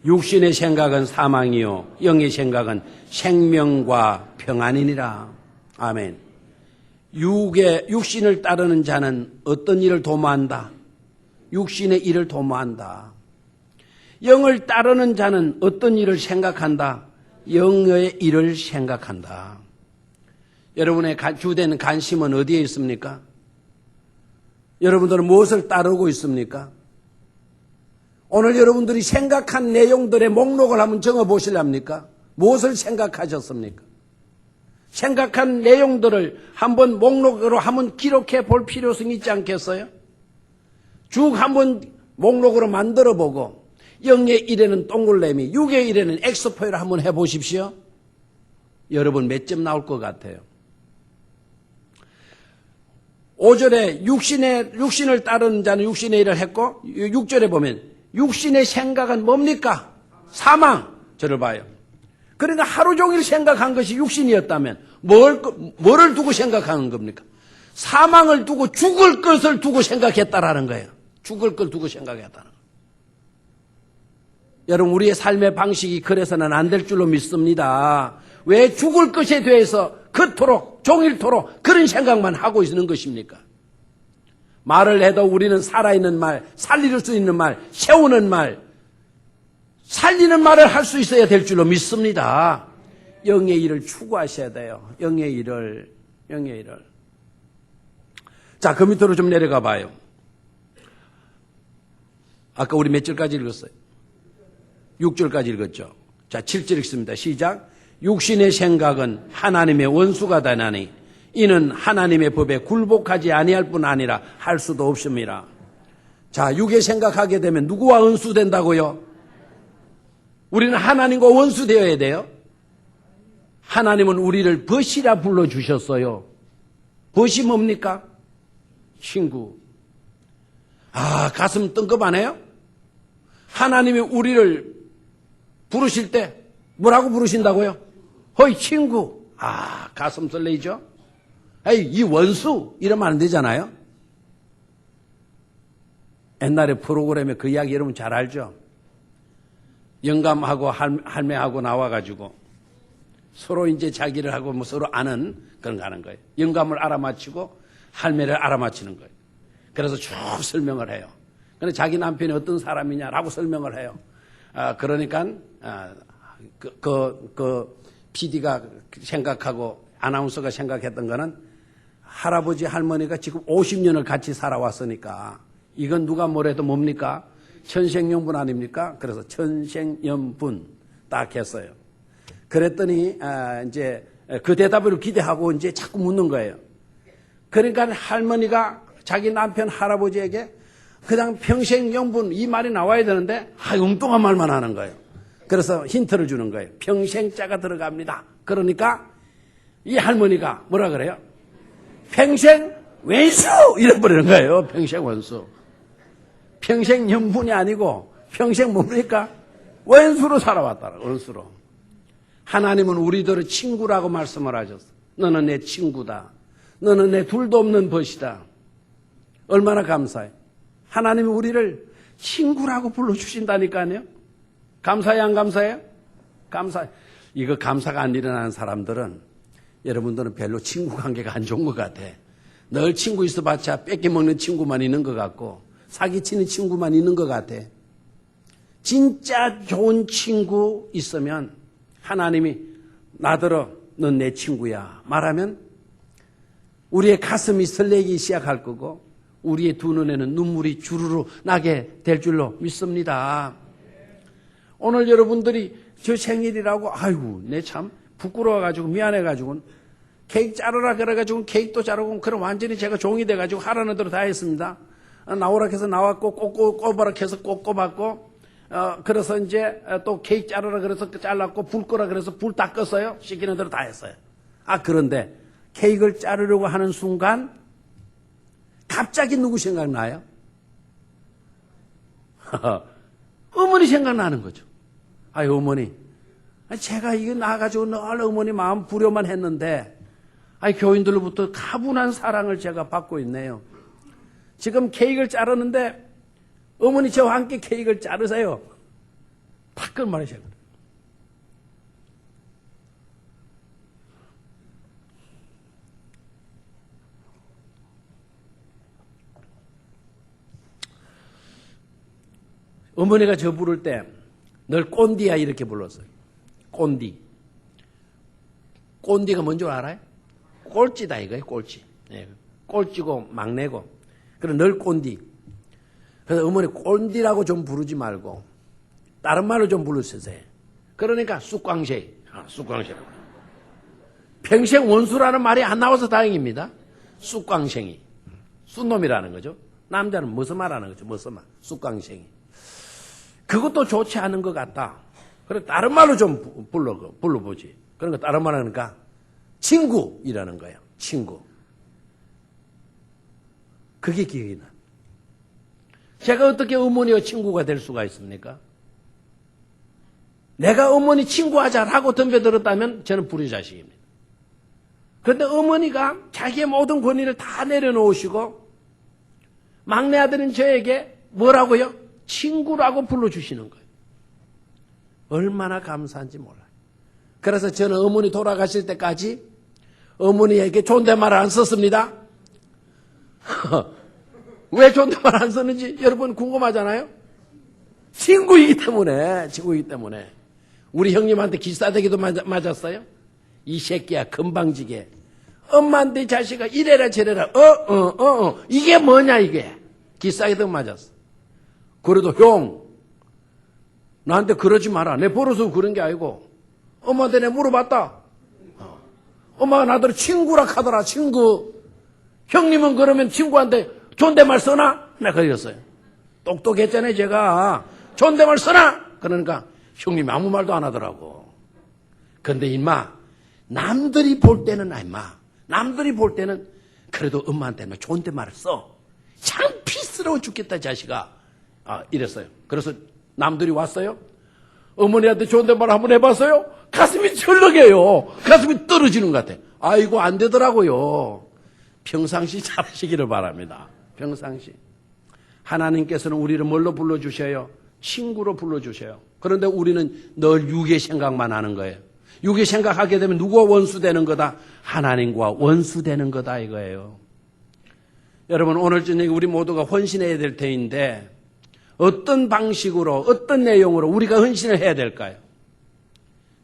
육신의 생각은 사망이요 영의 생각은 생명과 평안이니라. 아멘. 육신을 따르는 자는 어떤 일을 도모한다? 육신의 일을 도모한다. 영을 따르는 자는 어떤 일을 생각한다? 영의 일을 생각한다. 여러분의 주된 관심은 어디에 있습니까? 여러분들은 무엇을 따르고 있습니까? 오늘 여러분들이 생각한 내용들의 목록을 한번 적어보실랍니까? 무엇을 생각하셨습니까? 생각한 내용들을 한번 목록으로 한번 기록해 볼 필요성이 있지 않겠어요? 쭉 한번 목록으로 만들어 보고 영의 일에는 동글레미, 육의 일에는 엑스포를 한번 해보십시오. 여러분 몇 점 나올 것 같아요? 5절에 육신을 따르는 자는 육신의 일을 했고 6절에 보면 육신의 생각은 뭡니까? 사망. 저를 봐요. 그러니까 하루 종일 생각한 것이 육신이었다면 뭐를 두고 생각하는 겁니까? 사망을 두고 죽을 것을 두고 생각했다라는 거예요. 죽을 걸 두고 생각했다는 거예요. 여러분 우리의 삶의 방식이 그래서는 안 될 줄로 믿습니다. 왜 죽을 것에 대해서 그토록 종일토록 그런 생각만 하고 있는 것입니까? 말을 해도 우리는 살아있는 말, 살릴 수 있는 말, 세우는 말, 살리는 말을 할 수 있어야 될 줄로 믿습니다. 영의 일을 추구하셔야 돼요. 영의 일을. 자, 그 밑으로 좀 내려가 봐요. 아까 우리 몇 절까지 읽었어요? 6절까지 읽었죠. 자, 7절 읽습니다. 시작. 육신의 생각은 하나님의 원수가 되나니 이는 하나님의 법에 굴복하지 아니할 뿐 아니라 할 수도 없습니다. 자, 육의 생각하게 되면 누구와 원수된다고요? 우리는 하나님과 원수되어야 돼요. 하나님은 우리를 벗이라 불러주셨어요. 벗이 뭡니까? 친구. 아, 가슴 뜬금하네요. 하나님이 우리를 부르실 때 뭐라고 부르신다고요? 허이 친구. 아, 가슴 설레이죠? 에이, 이 원수 이러면 안 되잖아요. 옛날에 프로그램에 그 이야기 여러분 잘 알죠? 영감하고 할매하고 나와가지고 서로 이제 자기를 하고 뭐 서로 아는 그런 거 하는 거예요. 영감을 알아맞히고 할매를 알아맞히는 거예요. 그래서 쭉 설명을 해요. 근데 자기 남편이 어떤 사람이냐라고 설명을 해요. 그러니까 PD가 생각하고 아나운서가 생각했던 거는 할아버지 할머니가 지금 50년을 같이 살아왔으니까 이건 누가 뭐래도 뭡니까? 천생연분 아닙니까? 그래서 천생연분 딱 했어요. 그랬더니 이제 그 대답을 기대하고 이제 자꾸 묻는 거예요. 그러니까 할머니가 자기 남편 할아버지에게 그냥 평생연분 이 말이 나와야 되는데 엉뚱한 말만 하는 거예요. 그래서 힌트를 주는 거예요. 평생자가 들어갑니다. 그러니까 이 할머니가 뭐라 그래요? 평생 왼수 이래버리는 거예요. 평생 원수. 평생 연분이 아니고 평생 뭡니까? 원수로 살아왔다. 원수로. 하나님은 우리들을 친구라고 말씀을 하셨어. 너는 내 친구다. 너는 내 둘도 없는 벗이다. 얼마나 감사해. 하나님이 우리를 친구라고 불러주신다니까요. 감사해 안 감사해요? 감사해. 이거 감사가 안 일어나는 사람들은 여러분들은 별로 친구 관계가 안 좋은 것 같아. 늘 친구 있어봤자 뺏겨먹는 친구만 있는 것 같고 사기치는 친구만 있는 것 같아. 진짜 좋은 친구 있으면 하나님이 나더러 넌 내 친구야 말하면 우리의 가슴이 설레기 시작할 거고 우리의 두 눈에는 눈물이 주르르 나게 될 줄로 믿습니다. 오늘 여러분들이 저 생일이라고 아이고 내 참 부끄러워가지고 미안해가지고 케이크 자르라 그래가지고 케이크도 자르고 그럼 완전히 제가 종이 돼가지고 하라는 대로 다 했습니다. 나오라 해서 나왔고 꼽아라 해서 꼽았고 그래서 이제 또 케이크 자르라 그래서 잘랐고 불 끄라 그래서 불 다 껐어요. 시키는 대로 다 했어요. 그런데 케이크를 자르려고 하는 순간 갑자기 누구 생각나요? 어머니 생각나는 거죠. 어머니 제가 이게 나가지고 늘 어머니 마음 부려만 했는데, 교인들로부터 가분한 사랑을 제가 받고 있네요. 지금 케이크를 자르는데, 어머니 저와 함께 케이크를 자르세요. 탁 그 말이셔요. 어머니가 저 부를 때 늘 꼰디야 이렇게 불렀어요. 꼰디. 꼰디가 뭔 줄 알아요? 꼴찌다 이거예요. 꼴찌. 네. 꼴찌고 막내고. 그래서 늘 꼰디. 그래서 어머니 꼰디라고 좀 부르지 말고 다른 말로 좀 부르세요. 그러니까 쑥광쉐이. 쑥광쉐이라고. 평생 원수라는 말이 안 나와서 다행입니다. 쑥광쉐이. 쑥놈이라는 거죠. 남자는 무슨 말하는 거죠. 무슨 말. 쑥광쉐이. 그것도 좋지 않은 것 같다. 그래 다른 말로 좀 불러보지. 그러니까 다른 말 하니까 친구이라는 거예요. 친구. 그게 기억이 나. 제가 어떻게 어머니와 친구가 될 수가 있습니까? 내가 어머니 친구하자라고 덤벼들었다면 저는 불효자식입니다. 그런데 어머니가 자기의 모든 권위를 다 내려놓으시고 막내 아들인 저에게 뭐라고요? 친구라고 불러주시는 거예요. 얼마나 감사한지 몰라요. 그래서 저는 어머니 돌아가실 때까지 어머니에게 존댓말을 안 썼습니다. 왜 존댓말 안 썼는지 여러분 궁금하잖아요? 친구이기 때문에. 우리 형님한테 기싸대기도 맞았어요? 이 새끼야 건방지게. 엄마한테 자식아 이래라 저래라 이게 뭐냐 이게. 기싸대기도 맞았어. 그래도 형 나한테 그러지 마라. 내 버릇은 그런 게 아니고 엄마한테 내가 물어봤다. 엄마가 나더러 친구라 하더라. 친구. 형님은 그러면 친구한테 존댓말 써나? 내가 그랬어요. 똑똑했잖아요 제가. 존댓말 써나? 그러니까 형님이 아무 말도 안 하더라고. 근데 임마 남들이 볼 때는 남들이 볼 때는 그래도 엄마한테는 존댓말을 써. 창피스러워 죽겠다 자식아. 이랬어요. 그래서 남들이 왔어요. 어머니한테 존댓말 한번 해봤어요. 가슴이 철렁해요. 가슴이 떨어지는 것 같아. 아이고 안 되더라고요. 평상시 잘하시기를 바랍니다. 평상시. 하나님께서는 우리를 뭘로 불러주셔요? 친구로 불러주셔요. 그런데 우리는 늘 육의 생각만 하는 거예요. 육의 생각하게 되면 누구와 원수되는 거다? 하나님과 원수되는 거다 이거예요. 여러분 오늘 저녁에 우리 모두가 헌신해야 될 때인데 어떤 방식으로 어떤 내용으로 우리가 헌신을 해야 될까요?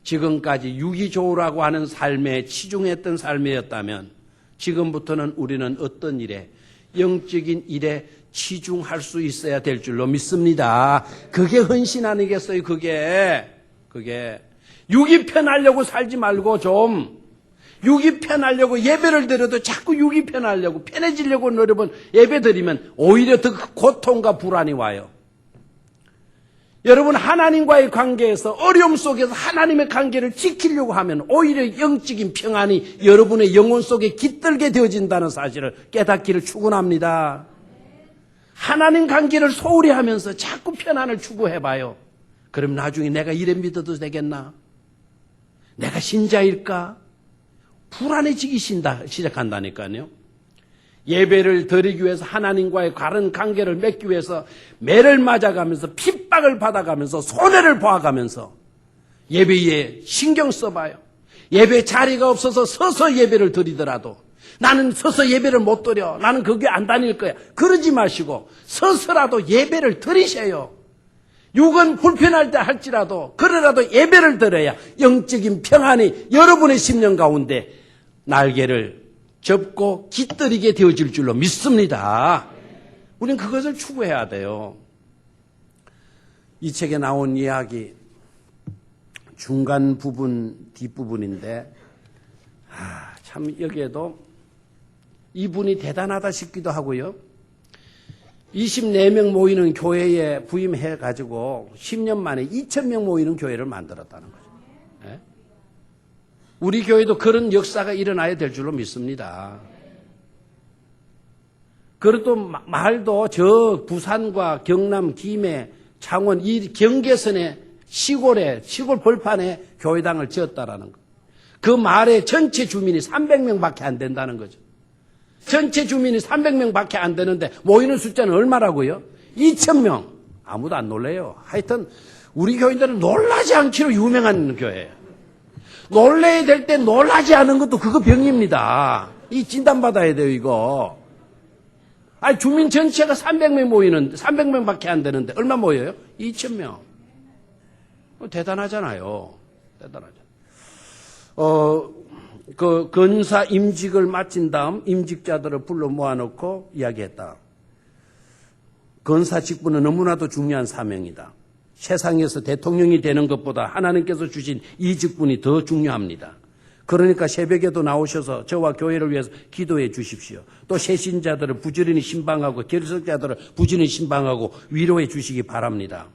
지금까지 육이 좋으라고 하는 삶에 치중했던 삶이었다면 지금부터는 우리는 어떤 일에 영적인 일에 치중할 수 있어야 될 줄로 믿습니다. 그게 헌신 아니겠어요? 그게 육이 편하려고 살지 말고 좀 육이 편하려고 예배를 드려도 자꾸 육이 편하려고 편해지려고 여러분 예배 드리면 오히려 더 고통과 불안이 와요. 여러분 하나님과의 관계에서 어려움 속에서 하나님의 관계를 지키려고 하면 오히려 영적인 평안이 여러분의 영혼 속에 깃들게 되어진다는 사실을 깨닫기를 축원합니다. 하나님 관계를 소홀히 하면서 자꾸 편안을 추구해봐요. 그럼 나중에 내가 이래 믿어도 되겠나? 내가 신자일까? 불안해지기 시작한다니까요. 예배를 드리기 위해서 하나님과의 바른 관계를 맺기 위해서 매를 맞아가면서 핍박을 받아가면서 손해를 봐가면서 예배에 신경 써봐요. 예배 자리가 없어서 서서 예배를 드리더라도 나는 서서 예배를 못 드려. 나는 거기 안 다닐 거야. 그러지 마시고 서서라도 예배를 드리세요. 육은 불편할 때 할지라도 그러라도 예배를 드려야 영적인 평안이 여러분의 심령 가운데 날개를 접고 깃들이게 되어질 줄로 믿습니다. 우리는 그것을 추구해야 돼요. 이 책에 나온 이야기 중간 부분 뒷부분인데 참 여기에도 이분이 대단하다 싶기도 하고요. 24명 모이는 교회에 부임해가지고 10년 만에 2,000명 모이는 교회를 만들었다는 거죠. 네? 우리 교회도 그런 역사가 일어나야 될 줄로 믿습니다. 그리고 말도 저 부산과 경남, 김해, 창원 이 경계선에 시골 벌판에 교회당을 지었다라는 거. 그 마을의 전체 주민이 300명밖에 안 된다는 거죠. 전체 주민이 300명밖에 안 되는데 모이는 숫자는 얼마라고요? 2,000명. 아무도 안 놀래요. 하여튼 우리 교인들은 놀라지 않기로 유명한 교회예요. 놀래야 될 때 놀라지 않은 것도 그거 병입니다. 이 진단받아야 돼요, 이거. 아니, 주민 전체가 300명 모이는데, 300명밖에 안 되는데, 얼마 모여요? 2,000명. 대단하잖아요. 대단하죠. 근사 임직을 마친 다음 임직자들을 불러 모아놓고 이야기했다. 근사 직분은 너무나도 중요한 사명이다. 세상에서 대통령이 되는 것보다 하나님께서 주신 이 직분이 더 중요합니다. 그러니까 새벽에도 나오셔서 저와 교회를 위해서 기도해 주십시오. 또 새신자들을 부지런히 신방하고 결석자들을 부지런히 신방하고 위로해 주시기 바랍니다.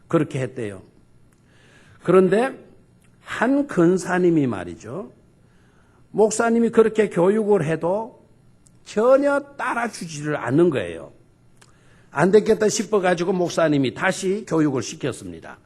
그렇게 했대요. 그런데 한 근사님이 말이죠. 목사님이 그렇게 교육을 해도 전혀 따라주지를 않는 거예요. 안 됐겠다 싶어가지고 목사님이 다시 교육을 시켰습니다.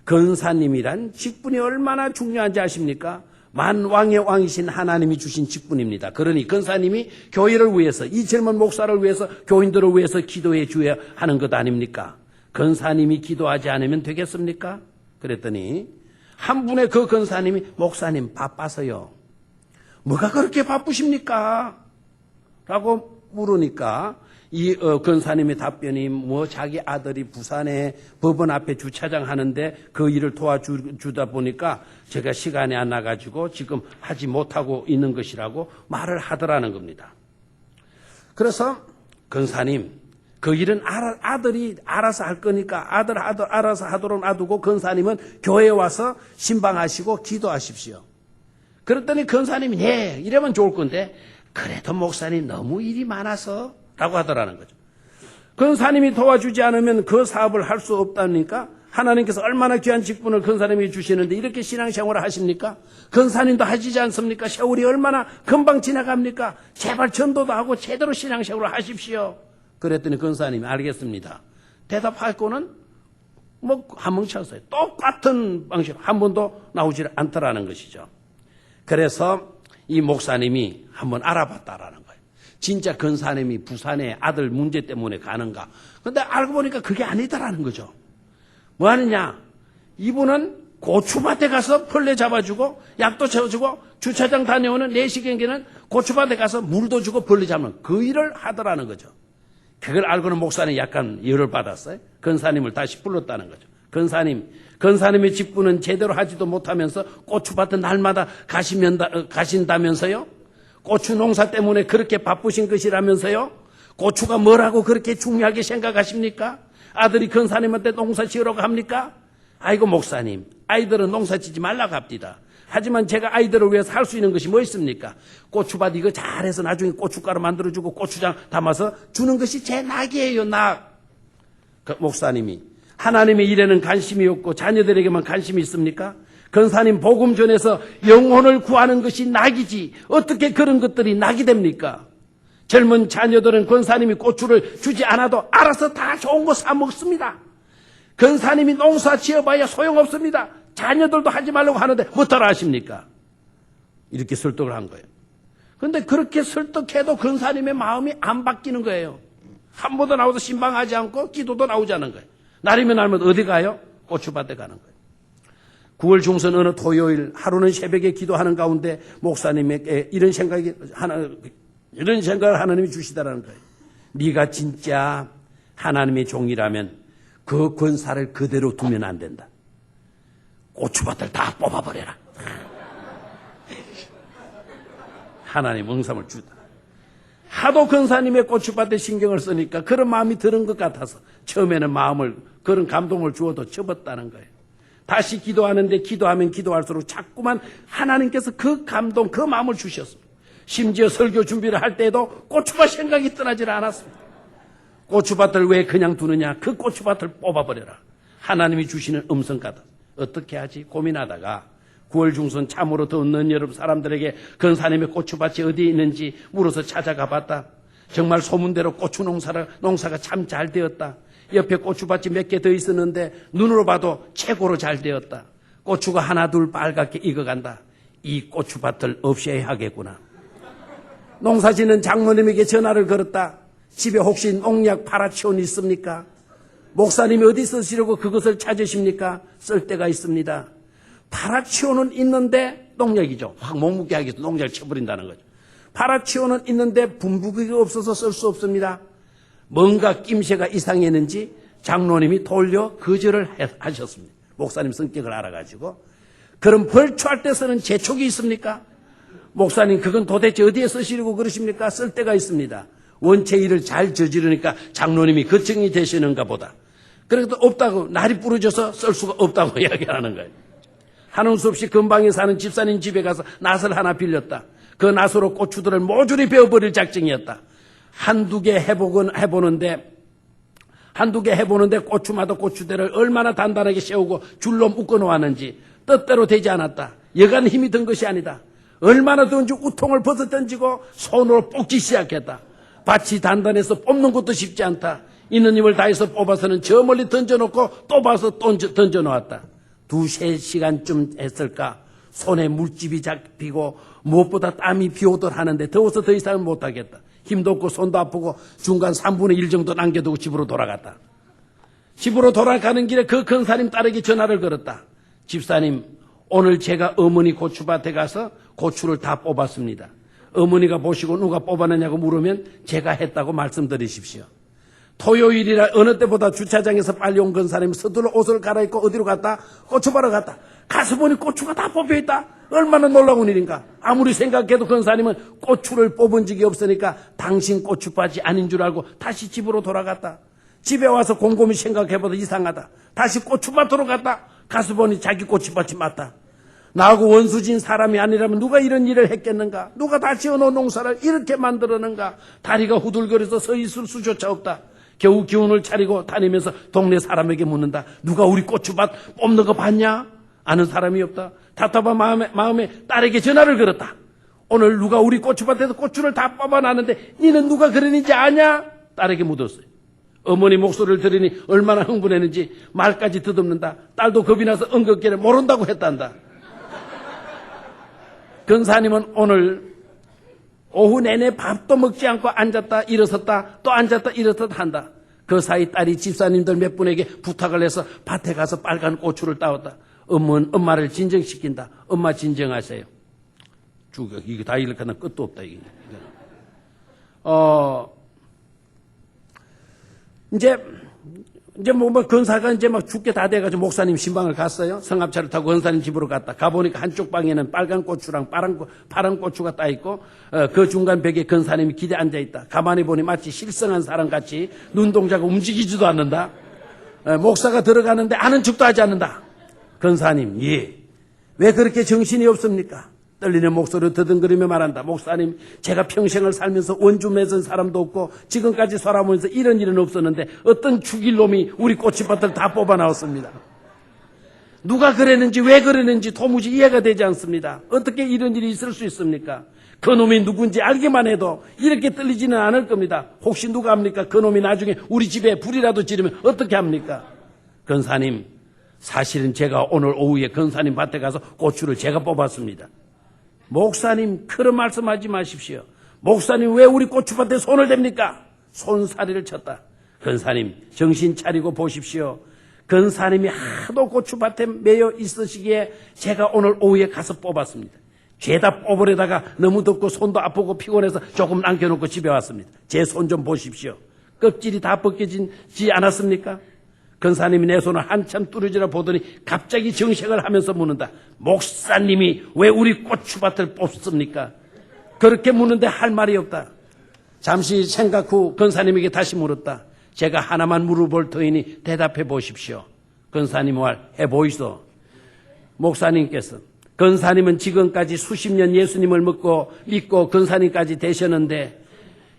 근사님이란 직분이 얼마나 중요한지 아십니까? 만왕의 왕이신 하나님이 주신 직분입니다. 그러니 근사님이 교회를 위해서, 이 젊은 목사를 위해서, 교인들을 위해서 기도해 줘야 하는 것 아닙니까? 근사님이 기도하지 않으면 되겠습니까? 그랬더니 한 분의 그 근사님이 목사님 바빠서요. 뭐가 그렇게 바쁘십니까? 라고 물으니까 이 근사님의 답변이 자기 아들이 부산에 법원 앞에 주차장 하는데 그 일을 도와주다 보니까 제가 시간이 안 나가지고 지금 하지 못하고 있는 것이라고 말을 하더라는 겁니다. 그래서 근사님, 그 일은 아들이 알아서 할 거니까 아들 알아서 하도록 놔두고 근사님은 교회에 와서 신방하시고 기도하십시오. 그랬더니 근사님이 네, 이러면 좋을 건데 그래도 목사님 너무 일이 많아서 라고 하더라는 거죠. 근사님이 도와주지 않으면 그 사업을 할 수 없다니까 하나님께서 얼마나 귀한 직분을 근사님이 주시는데 이렇게 신앙생활을 하십니까? 근사님도 하시지 않습니까? 세월이 얼마나 금방 지나갑니까? 제발 전도도 하고 제대로 신앙생활을 하십시오. 그랬더니 근사님이 알겠습니다. 대답하고는 한멍쳤어요. 똑같은 방식으로 한 번도 나오지 않더라는 것이죠. 그래서 이 목사님이 한번 알아봤다라는 거예요. 진짜 근사님이 부산에 아들 문제 때문에 가는가. 근데 알고 보니까 그게 아니더라는 거죠. 뭐 하느냐. 이분은 고추밭에 가서 벌레 잡아주고 약도 채워주고 주차장 다녀오는 4시경에는 고추밭에 가서 물도 주고 벌레 잡는 그 일을 하더라는 거죠. 그걸 알고는 목사님이 약간 열을 받았어요. 근사님을 다시 불렀다는 거죠. 근사님의 직분은 제대로 하지도 못하면서 고추밭은 날마다 가신다면서요? 고추 농사 때문에 그렇게 바쁘신 것이라면서요? 고추가 뭐라고 그렇게 중요하게 생각하십니까? 아들이 근사님한테 농사 지으라고 합니까? 아이고 목사님, 아이들은 농사 지지 말라고 합니다. 하지만 제가 아이들을 위해서 할 수 있는 것이 뭐 있습니까? 고추밭 이거 잘해서 나중에 고춧가루 만들어주고 고추장 담아서 주는 것이 제 낙이에요, 낙. 그 목사님이 하나님의 일에는 관심이 없고 자녀들에게만 관심이 있습니까? 근사님 복음 전해서 영혼을 구하는 것이 낙이지 어떻게 그런 것들이 낙이 됩니까? 젊은 자녀들은 근사님이 고추를 주지 않아도 알아서 다 좋은 거 사 먹습니다. 근사님이 농사 지어봐야 소용없습니다. 자녀들도 하지 말라고 하는데 뭐하러 하십니까? 이렇게 설득을 한 거예요. 그런데 그렇게 설득해도 근사님의 마음이 안 바뀌는 거예요. 한 번도 나와서 신방하지 않고 기도도 나오지 않는 거예요. 날이면 날면 어디 가요? 고추밭에 가는 거예요. 9월 중순 어느 토요일 하루는 새벽에 기도하는 가운데 목사님에게 이런 생각을 하나님이 주시다라는 거예요. 네가 진짜 하나님의 종이라면 그 권사를 그대로 두면 안 된다. 고추밭을 다 뽑아버려라. 하나님 응삼을 주다. 하도 근사님의 고추밭에 신경을 쓰니까 그런 마음이 드는 것 같아서 처음에는 그런 감동을 주어도 접었다는 거예요. 다시 기도하는데 기도하면 기도할수록 자꾸만 하나님께서 그 감동, 그 마음을 주셨습니다. 심지어 설교 준비를 할 때에도 고추밭 생각이 떠나질 않았습니다. 고추밭을 왜 그냥 두느냐? 그 고추밭을 뽑아버려라. 하나님이 주시는 음성 같아. 어떻게 하지? 고민하다가 9월 중순 참으로 더운 여름 사람들에게 근사님의 고추밭이 어디에 있는지 물어서 찾아가 봤다. 정말 소문대로 고추 농사가 참 잘 되었다. 옆에 고추밭이 몇 개 더 있었는데 눈으로 봐도 최고로 잘 되었다. 고추가 하나 둘 빨갛게 익어간다. 이 고추밭을 없애야 하겠구나. 농사짓는 장모님에게 전화를 걸었다. 집에 혹시 농약 파라치온 있습니까? 목사님이 어디 쓰시려고 그것을 찾으십니까? 쓸 데가 있습니다. 파라치온은 있는데 농약이죠. 확 목묻게 하기 위해서 농약을 쳐버린다는 거죠. 파라치온은 있는데 분부기가 없어서 쓸 수 없습니다. 뭔가 낌새가 이상했는지 장로님이 돌려 거절을 하셨습니다. 목사님 성격을 알아가지고. 그럼 벌초할 때 쓰는 제촉이 있습니까? 목사님 그건 도대체 어디에 쓰시려고 그러십니까? 쓸 데가 있습니다. 원체 일을 잘 저지르니까 장로님이 걱정이 되시는가 보다. 그래도 없다고 날이 부러져서 쓸 수가 없다고 이야기하는 거예요. 하는 수 없이 근방에 사는 집사님 집에 가서 낫을 하나 빌렸다. 그 낫으로 고추들을 모조리 베어버릴 작정이었다. 한두 개 해보는데 고추마다 고추대를 얼마나 단단하게 세우고 줄로 묶어 놓았는지 뜻대로 되지 않았다. 여간 힘이 든 것이 아니다. 얼마나 더운지 우통을 벗어 던지고 손으로 뽑기 시작했다. 밭이 단단해서 뽑는 것도 쉽지 않다. 있는 힘을 다해서 뽑아서는 저 멀리 던져놓고 또 봐서 던져놓았다. 2-3시간쯤 했을까. 손에 물집이 잡히고 무엇보다 땀이 비오듯 하는데 더워서 더 이상은 못하겠다. 힘도 없고 손도 아프고 중간 3분의 1 정도 남겨두고 집으로 돌아갔다. 집으로 돌아가는 길에 그 근사님 딸에게 전화를 걸었다. 집사님, 오늘 제가 어머니 고추밭에 가서 고추를 다 뽑았습니다. 어머니가 보시고 누가 뽑아냈냐고 물으면 제가 했다고 말씀드리십시오. 토요일이라 어느 때보다 주차장에서 빨리 온 근사님이 서둘러 옷을 갈아입고 어디로 갔다? 고추바로 갔다. 가서 보니 고추가 다 뽑혀있다. 얼마나 놀라운 일인가. 아무리 생각해도 근사님은 고추를 뽑은 적이 없으니까 당신 고추밭이 아닌 줄 알고 다시 집으로 돌아갔다. 집에 와서 곰곰이 생각해보다 이상하다. 다시 고추밭으로 갔다. 가서 보니 자기 고추밭이 맞다. 나하고 원수진 사람이 아니라면 누가 이런 일을 했겠는가? 누가 다 지어놓은 농사를 이렇게 만들었는가? 다리가 후들거려서 서 있을 수조차 없다. 겨우 기운을 차리고 다니면서 동네 사람에게 묻는다. 누가 우리 고추밭 뽑는 거 봤냐? 아는 사람이 없다. 답답한 마음에 딸에게 전화를 걸었다. 오늘 누가 우리 고추밭에서 고추를 다 뽑아놨는데 니는 누가 그러는지 아냐? 딸에게 묻었어요. 어머니 목소리를 들으니 얼마나 흥분했는지 말까지 듣듬는다. 딸도 겁이 나서 엉겁기를 모른다고 했단다. 근사님은 오늘 오후 내내 밥도 먹지 않고 앉았다 일어섰다 또 앉았다 일어섰다 한다. 그 사이 딸이 집사님들 몇 분에게 부탁을 해서 밭에 가서 빨간 고추를 따왔다. 엄마를 진정시킨다. 엄마 진정하세요. 죽여. 이게 다 이렇게 하면 끝도 없다. 이게. 이제 뭐 근사가 이제 막 죽게 다 돼가지고 목사님 신방을 갔어요. 성합차를 타고 근사님 집으로 갔다. 가보니까 한쪽 방에는 빨간 고추랑 파란 고추가 따 있고 그 중간 벽에 근사님이 기대 앉아 있다. 가만히 보니 마치 실성한 사람 같이 눈동자가 움직이지도 않는다. 목사가 들어가는데 아는 척도 하지 않는다. 근사님, 예. 왜 그렇게 정신이 없습니까? 떨리는 목소리로 더듬거리며 말한다. 목사님, 제가 평생을 살면서 원주 맺은 사람도 없고 지금까지 살아오면서 이런 일은 없었는데 어떤 죽일 놈이 우리 고추밭을 다 뽑아 나왔습니다. 누가 그랬는지 왜 그랬는지 도무지 이해가 되지 않습니다. 어떻게 이런 일이 있을 수 있습니까? 그 놈이 누군지 알기만 해도 이렇게 떨리지는 않을 겁니다. 혹시 누가 합니까? 그 놈이 나중에 우리 집에 불이라도 지르면 어떻게 합니까? 근사님, 사실은 제가 오늘 오후에 근사님 밭에 가서 고추를 제가 뽑았습니다. 목사님, 그런 말씀하지 마십시오. 목사님, 왜 우리 고추밭에 손을 댑니까? 손사리를 쳤다. 근사님, 정신 차리고 보십시오. 근사님이 하도 고추밭에 매여 있으시기에 제가 오늘 오후에 가서 뽑았습니다. 죄다 뽑으려다가 너무 덥고 손도 아프고 피곤해서 조금 남겨놓고 집에 왔습니다. 제 손 좀 보십시오. 껍질이 다 벗겨지지 않았습니까? 근사님이 내 손을 한참 뚫어지라 보더니 갑자기 정색을 하면서 묻는다. 목사님이 왜 우리 고추밭을 뽑습니까? 그렇게 묻는데 할 말이 없다. 잠시 생각 후 근사님에게 다시 물었다. 제가 하나만 물어볼 터이니 대답해 보십시오. 근사님 말 해보이소. 목사님께서 근사님은 지금까지 수십 년 예수님을 믿고 근사님까지 되셨는데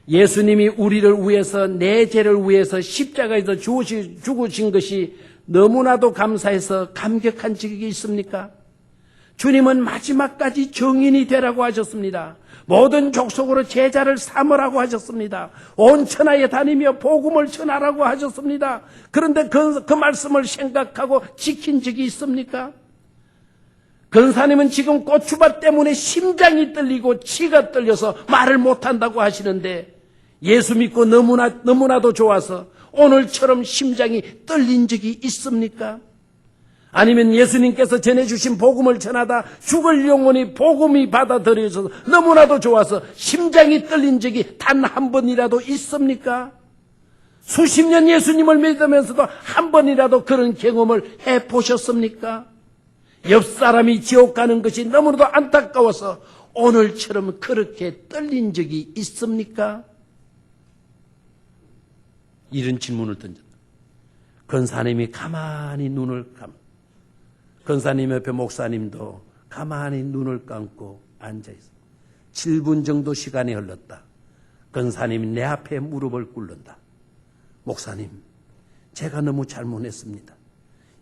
예수님이 우리를 위해서 내 죄를 위해서 십자가에서 죽으신 것이 너무나도 감사해서 감격한 적이 있습니까? 주님은 마지막까지 정인이 되라고 하셨습니다. 모든 족속으로 제자를 삼으라고 하셨습니다. 온 천하에 다니며 복음을 전하라고 하셨습니다. 그런데 그 말씀을 생각하고 지킨 적이 있습니까? 근사님은 지금 고추밭 때문에 심장이 떨리고 치가 떨려서 말을 못한다고 하시는데 예수 믿고 너무나도 좋아서 오늘처럼 심장이 떨린 적이 있습니까? 아니면 예수님께서 전해주신 복음을 전하다 죽을 영혼이 복음이 받아들여져서 너무나도 좋아서 심장이 떨린 적이 단 한 번이라도 있습니까? 수십 년 예수님을 믿으면서도 한 번이라도 그런 경험을 해보셨습니까? 옆 사람이 지옥 가는 것이 너무나도 안타까워서 오늘처럼 그렇게 떨린 적이 있습니까? 이런 질문을 던졌다. 권사님이 가만히 눈을 감고 권사님 옆에 목사님도 가만히 눈을 감고 앉아있어. 7분 정도 시간이 흘렀다. 권사님이 내 앞에 무릎을 꿇는다. 목사님, 제가 너무 잘못했습니다.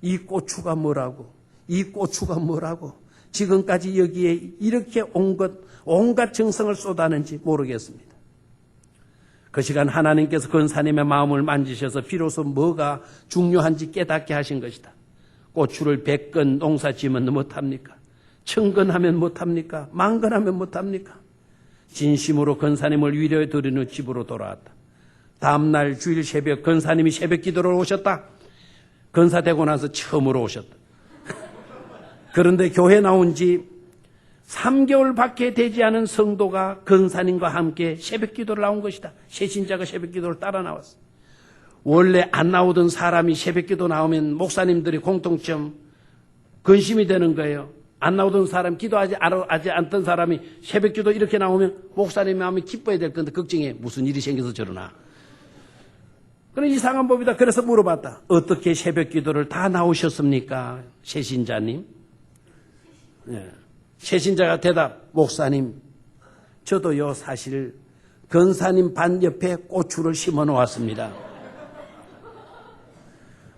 이 고추가 뭐라고? 이 고추가 뭐라고? 지금까지 여기에 이렇게 온갖 정성을 쏟았는지 모르겠습니다. 그 시간 하나님께서 권사님의 마음을 만지셔서 비로소 뭐가 중요한지 깨닫게 하신 것이다. 고추를 100건 농사 지으면 못합니까? 1000건 못합니까? 10,000건 못합니까? 진심으로 권사님을 위로해 드리는 집으로 돌아왔다. 다음날 주일 새벽 권사님이 새벽 기도로 오셨다. 권사되고 나서 처음으로 오셨다. 그런데 교회 나온 지 3개월밖에 되지 않은 성도가 권사님과 함께 새벽 기도를 나온 것이다. 새신자가 새벽 기도를 따라 나왔어. 원래 안 나오던 사람이 새벽 기도 나오면 목사님들이 공통점 근심이 되는 거예요. 안 나오던 사람, 기도하지 않던 사람이 새벽 기도 이렇게 나오면 목사님 마음이 기뻐야 될 건데 걱정해. 무슨 일이 생겨서 저러나. 그런 이상한 법이다. 그래서 물어봤다. 어떻게 새벽 기도를 다 나오셨습니까? 새신자님. 네. 새신자가 대답. 목사님, 저도요 사실 권사님 반 옆에 고추를 심어 놓았습니다.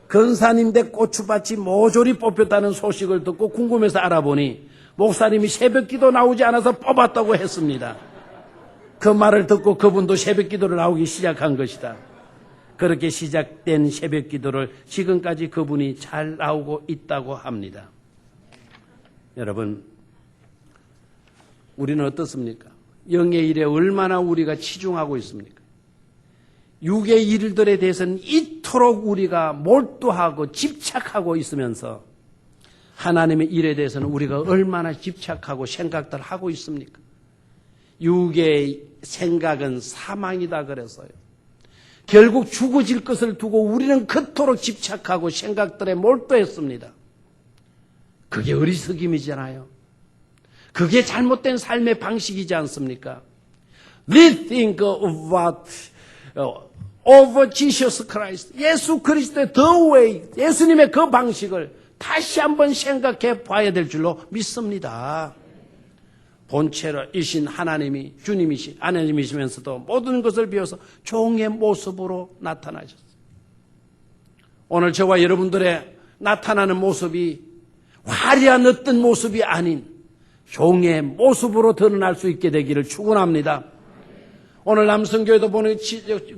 권사님 댁 고추밭이 모조리 뽑혔다는 소식을 듣고 궁금해서 알아보니 목사님이 새벽기도 나오지 않아서 뽑았다고 했습니다. 그 말을 듣고 그분도 새벽기도를 나오기 시작한 것이다. 그렇게 시작된 새벽기도를 지금까지 그분이 잘 나오고 있다고 합니다. 여러분, 우리는 어떻습니까? 영의 일에 얼마나 우리가 치중하고 있습니까? 육의 일들에 대해서는 이토록 우리가 몰두하고 집착하고 있으면서 하나님의 일에 대해서는 우리가 얼마나 집착하고 생각들 하고 있습니까? 육의 생각은 사망이다 그래서요. 결국 죽어질 것을 두고 우리는 그토록 집착하고 생각들에 몰두했습니다. 그게 어리석임이잖아요. 그게 잘못된 삶의 방식이지 않습니까? We think of what over Jesus Christ. 예수 그리스도의 the way, 예수님의 그 방식을 다시 한번 생각해 봐야 될 줄로 믿습니다. 본체이신 하나님이 주님이신 하나님이시면서도 모든 것을 비워서 종의 모습으로 나타나셨어요. 오늘 저와 여러분들의 나타나는 모습이 화려한 어떤 모습이 아닌 종의 모습으로 드러날 수 있게 되기를 축원합니다. 오늘 남성교회도 보니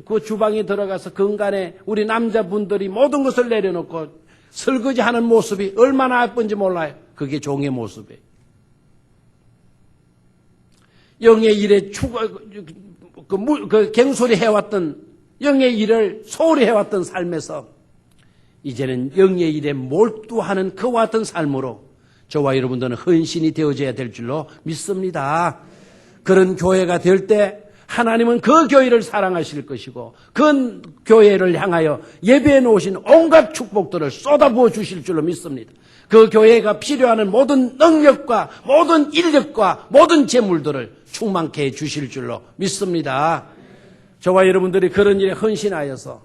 그 주방에 들어가서 근간에 우리 남자분들이 모든 것을 내려놓고 설거지하는 모습이 얼마나 예쁜지 몰라요. 그게 종의 모습이에요. 영의 일에 갱소리 해왔던 영의 일을 소홀히 해왔던 삶에서 이제는 영의 일에 몰두하는 그와 같은 삶으로 저와 여러분들은 헌신이 되어져야 될 줄로 믿습니다. 그런 교회가 될 때 하나님은 그 교회를 사랑하실 것이고 그 교회를 향하여 예배해 놓으신 온갖 축복들을 쏟아부어 주실 줄로 믿습니다. 그 교회가 필요한 모든 능력과 모든 인력과 모든 재물들을 충만케 해 주실 줄로 믿습니다. 저와 여러분들이 그런 일에 헌신하여서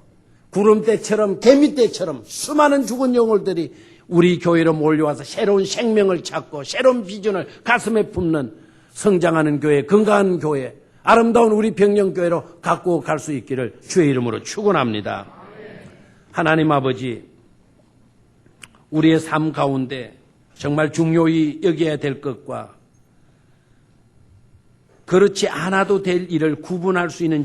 구름대처럼 개미떼처럼 수많은 죽은 영혼들이 우리 교회로 몰려와서 새로운 생명을 찾고 새로운 비전을 가슴에 품는 성장하는 교회, 건강한 교회, 아름다운 우리 병영교회로 갖고 갈 수 있기를 주의 이름으로 축원합니다. 하나님 아버지, 우리의 삶 가운데 정말 중요히 여겨야 될 것과 그렇지 않아도 될 일을 구분할 수 있는